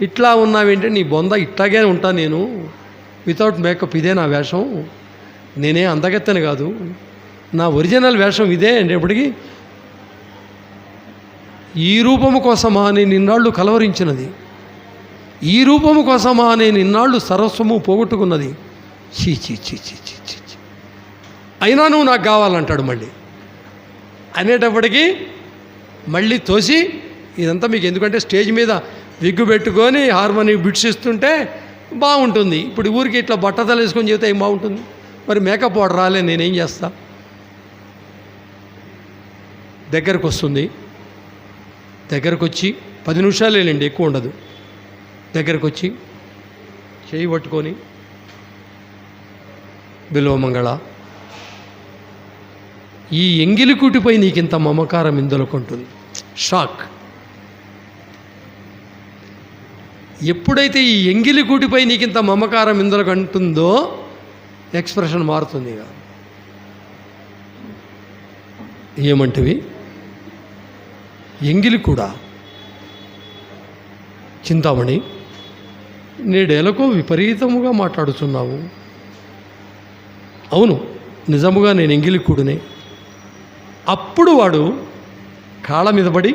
ఇట్లా ఉన్నావేంటి, నీ బొంద ఇట్లాగే ఉంటా నేను, వితౌట్ మేకప్, ఇదే నా వేషం, నేనే అందగత్తెని కాదు, నా ఒరిజినల్ వేషం ఇదే అనేప్పటికీ ఈ రూపము కోసమా నేను ఇన్నాళ్ళు కలవరించినది, ఈ రూపము కోసమా నేను ఇన్నాళ్ళు సర్వస్వము పోగొట్టుకున్నది, చీ చీ చీ చీ చీ చీ చీ, అయినా నువ్వు నాకు కావాలంటాడు. మళ్ళీ అనేటప్పటికీ మళ్ళీ తోసి ఇదంతా మీకు ఎందుకంటే స్టేజ్ మీద విగ్గు పెట్టుకొని హార్మోని బిట్స్ ఇస్తుంటే బాగుంటుంది. ఇప్పుడు ఊరికి ఇట్లా బట్టతలు వేసుకొని చెబితే ఏం బాగుంటుంది, మరి మేకప్ వాడు రాలే, నేనేం చేస్తా. దగ్గరకు వస్తుంది. దగ్గరకు వచ్చి 10 నిమిషాలేనండి, ఎక్కువ ఉండదు. దగ్గరకు వచ్చి చేయి పట్టుకొని, బిల్వమంగళ, ఈ ఎంగిలికూటిపై నీకింత మమకారం ఇందులోకుంటుంది. షాక్. ఎప్పుడైతే ఈ ఎంగిలికూటిపై నీకింత మమకారం ఇందులోకంటుందో ఎక్స్ప్రెషన్ మారుతుంది. ఇక ఏమంటివి, ఎంగిలి కూడా చింతామణి, నేడేలకో విపరీతముగా మాట్లాడుతున్నావు. అవును, నిజముగా నేను ఎంగిలికూడునే. అప్పుడు వాడు కాళ్ళ మీద పడి,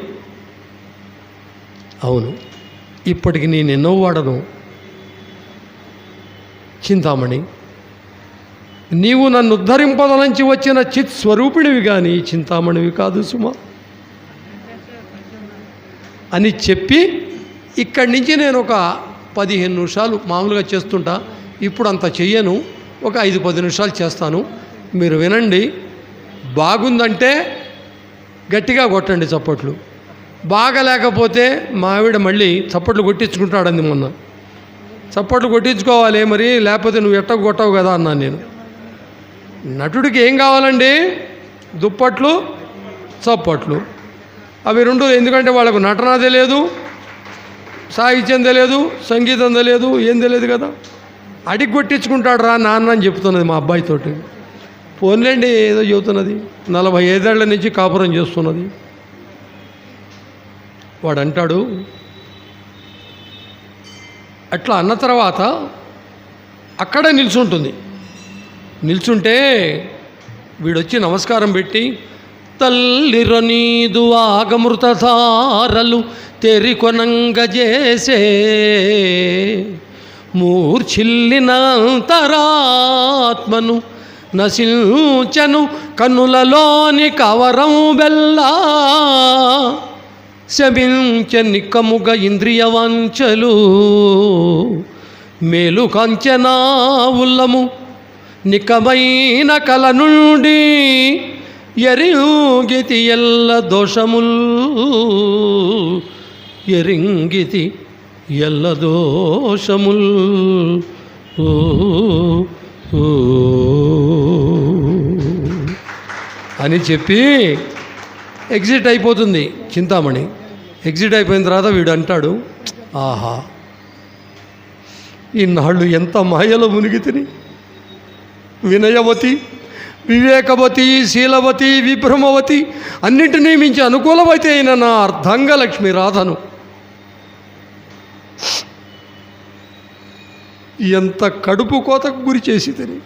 అవును, ఇప్పటికి నేను ఎన్నో వాడను చింతామణి, నీవు నన్ను ఉద్ధరింపదలంచి వచ్చిన చిత్ స్వరూపిణివి కానీ చింతామణివి కాదు సుమా అని చెప్పి, ఇక్కడి నుంచి నేను ఒక 15 నిమిషాలు మామూలుగా చేస్తుంటా, ఇప్పుడు అంత చెయ్యను, ఒక 5-10 నిమిషాలు చేస్తాను, మీరు వినండి, బాగుందంటే గట్టిగా కొట్టండి చప్పట్లు, బాగలేకపోతే మా ఆవిడ మళ్ళీ చప్పట్లు కొట్టించుకుంటాడంది. మొన్న చప్పట్లు కొట్టించుకోవాలి మరి, లేకపోతే నువ్వు ఎట్టకు కొట్టవు కదా అన్నాను నేను. నటుడికి ఏం కావాలండి, దుప్పట్లు చప్పట్లు, అవి రెండు. ఎందుకంటే వాళ్ళకు నటన తెలియదు, సాహిత్యం తెలియదు, సంగీతం తెలియదు, ఏం తెలియదు కదా. అడిగి కొట్టించుకుంటాడు రా నాన్న అని చెప్తున్నది మా అబ్బాయితోటి. పోన్లేండి, ఏదో చెబుతున్నది, 45 ఏళ్ల నుంచి కాపురం చేస్తున్నది. వాడు అంటాడు, అట్లా అన్న తర్వాత అక్కడే నిల్చుంటుంది. నిల్చుంటే వీడొచ్చి నమస్కారం పెట్టి, తల్లిరనీదు ఆగమృతధారలు తెరికొనంగజేసే మూర్ఛిల్లినంతరాత్మను నశించను కన్నులలోని కవరం బెల్లా శమించనిక్కముగ ఇంద్రియ వంచలు మేలు కంచెనా ఉల్లము నికమైన కల నుండి ఎరింగితి ఎల్ల దోషముల్ ఎరింగితి ఎల్ల దోషముల్. ఓ ఓ అని చెప్పి ఎగ్జిట్ అయిపోతుంది చింతామణి. ఎగ్జిట్ అయిపోయిన తర్వాత వీడు అంటాడు, ఆహా ఇన్నాళ్ళు ఎంత మాయలో మునిగి తిని, వినయవతి, వివేకవతి, శీలవతి, విభ్రమవతి అన్నింటినీ మించి అనుకూలవతి అయిన నా అర్ధాంగలక్ష్మి రాధను ఎంత కడుపు కోతకు గురి చేసి తిని,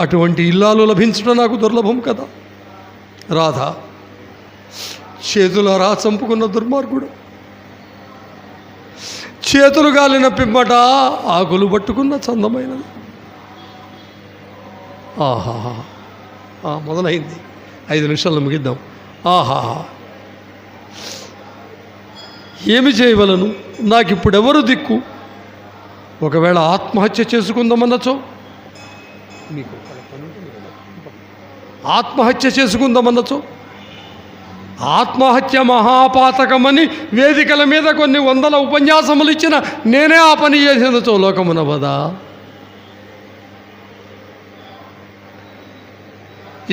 అటువంటి ఇల్లాలు లభించడం నాకు దుర్లభం కదా. రాధ చేతులరా చంపుకున్న దుర్మార్గుడు, చేతులు గాలిన పిమ్మట ఆకులు పట్టుకున్న చందమైనది. ఆహాహా మొదలైంది. 5 నిమిషాల్లో ముగిద్దాం. ఆహాహా ఏమి చేయవలను, నాకిప్పుడెవరు దిక్కు? ఒకవేళ ఆత్మహత్య చేసుకుందామన్నచో, మీకు ఆత్మహత్య చేసుకుందామన్నచో, ఆత్మహత్య మహాపాతకమని వేదికల మీద కొన్ని 100 ఉపన్యాసములు ఇచ్చిన నేనే ఆ పని చేసినచో లోకమునవదా?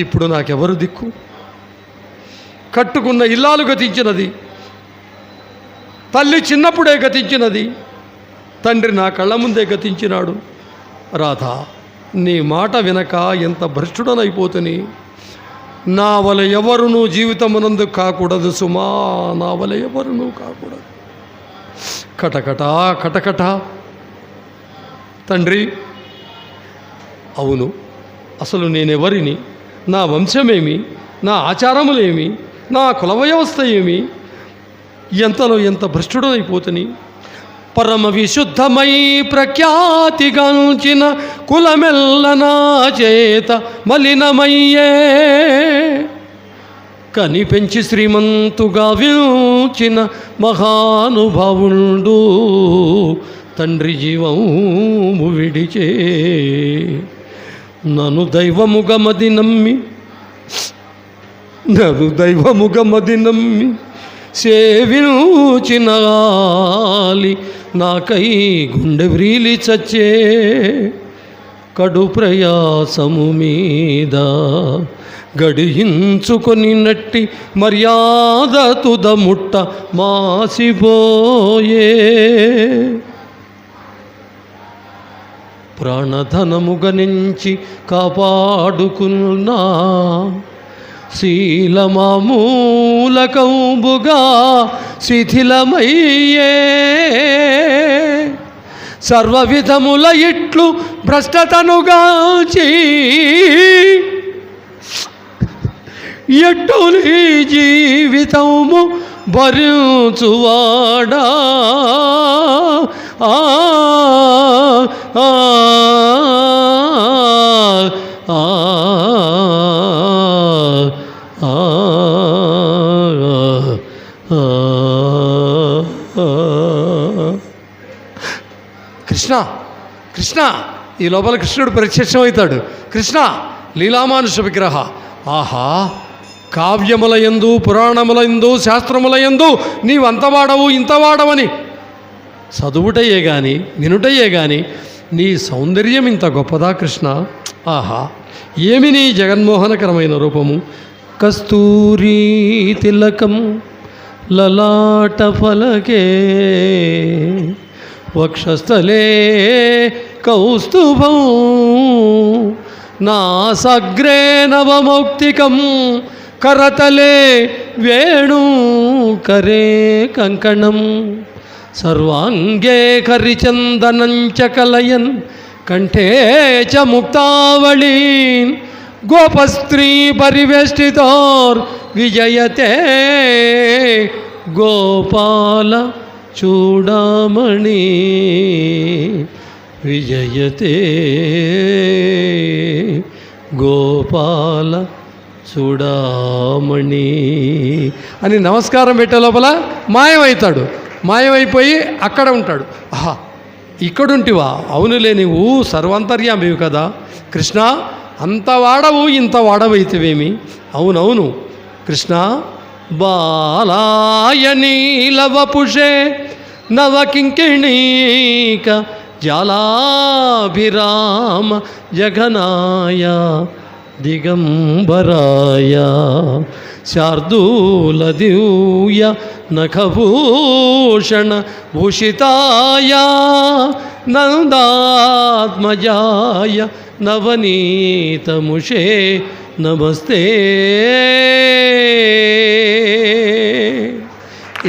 ఇప్పుడు నాకెవరు దిక్కు? కట్టుకున్న ఇల్లాలు గతించినది, తల్లి చిన్నప్పుడే గతించినది, తండ్రి నా కళ్ళ ముందే గతించినాడు. రాధ నీ మాట వినక ఎంత భ్రష్టుడనైపోతుని. నా వల ఎవరునూ జీవితమునందు కాకూడదు సుమా, నా వల ఎవరునూ కాకూడదు. కటకట కటకట. తండ్రి అవును, అసలు నేనెవరిని, నా వంశమేమి, నా ఆచారములేమి, నా కుల వ్యవస్థ ఏమి, ఎంతలో ఎంత భ్రష్టుడైపోతుని. పరమ విశుద్ధమై ప్రఖ్యాతిగాంచిన కులమెల్లనా చేత మలినమయ్యే, కని పెంచి శ్రీమంతుగా వ్యూచిన మహానుభావుండు తండ్రి జీవము విడిచే. నన్ను దైవముగమది నమ్మి సేవించినాలి నాకై గుండె వ్రీలి చచ్చే. కడు ప్రయాసము మీద గడియించుకొని నట్టి మర్యాద తుదముట్ట మాసిపోయే. ప్రాణధనముగనించి కాపాడుకున్నా శీలమామూలకంబుగా శిథిలమయ్యే. సర్వవిధముల ఇట్లు భ్రష్టతనుగాచి ఎట్టు నీ జీవితము భరించువాడా. ఆ ఆ ఆ కృష్ణ కృష్ణ ఈ లోపల కృష్ణుడు ప్రత్యక్షమవుతాడు. కృష్ణ లీలామానుష విగ్రహ. ఆహా కావ్యములయందు, పురాణములయందు, శాస్త్రములయందు నీవంతవాడవు ఇంతవాడవని చదువుటయే గాని వినుటయే గాని నీ సౌందర్యం ఇంత గొప్పదా కృష్ణ? ఆహా ఏమి నీ జగన్మోహనకరమైన రూపము. కస్తూరీ తిలకం లలాట ఫలకే వక్షస్థలే కౌస్తుభం నాసగ్రే నవమౌక్తికం కరతలే వేణు కరే కంకణం సర్వాంగే కరిచందనంచ కలయన్ కంఠే చ ముక్తావళీన్ గోపస్త్రీ పరివేష్టితోర్ విజయతే గోపాల చూడమణి విజయతే గోపాల చూడమణి అని నమస్కారం పెట్టే లోపల మాయమవుతాడు. మాయమైపోయి అక్కడ ఉంటాడు. ఆహా, ఇక్కడుంటివా? అవునులే, నువ్వు సర్వంతర్యామివి కదా కృష్ణ, అంత వాడవు ఇంత వాడవైతివేమి? అవునవును కృష్ణ. బాలాయ నీలవపుషే నవకింకిణీక జాలాభిరామ జగనాయ దిగంబరాయ శార్దూల దివ్య నఖభూషణ భూషితాయ నందాత్మజాయ నవనీతముషే నమస్తే.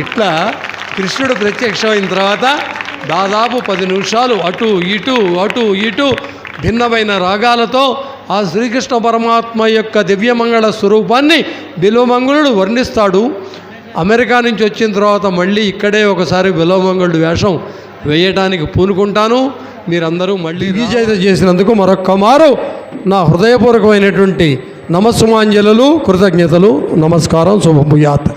ఇట్లా కృష్ణుడు ప్రత్యక్షమైన తర్వాత దాదాపు 10 నిమిషాలు అటు ఇటు భిన్నమైన రాగాలతో ఆ శ్రీకృష్ణ పరమాత్మ యొక్క దివ్యమంగళ స్వరూపాన్ని బిల్వమంగళుడు వర్ణిస్తాడు. అమెరికా నుంచి వచ్చిన తర్వాత మళ్ళీ ఇక్కడే ఒకసారి బిల్వమంగళుడు వేషం వేయడానికి పూనుకుంటాను. మీరందరూ మళ్ళీ విజేత చేసినందుకు మరొక్క మారు నా హృదయపూర్వకమైనటువంటి నమస్సుమాంజలు, కృతజ్ఞతలు, నమస్కారం. శుభభూయాత్.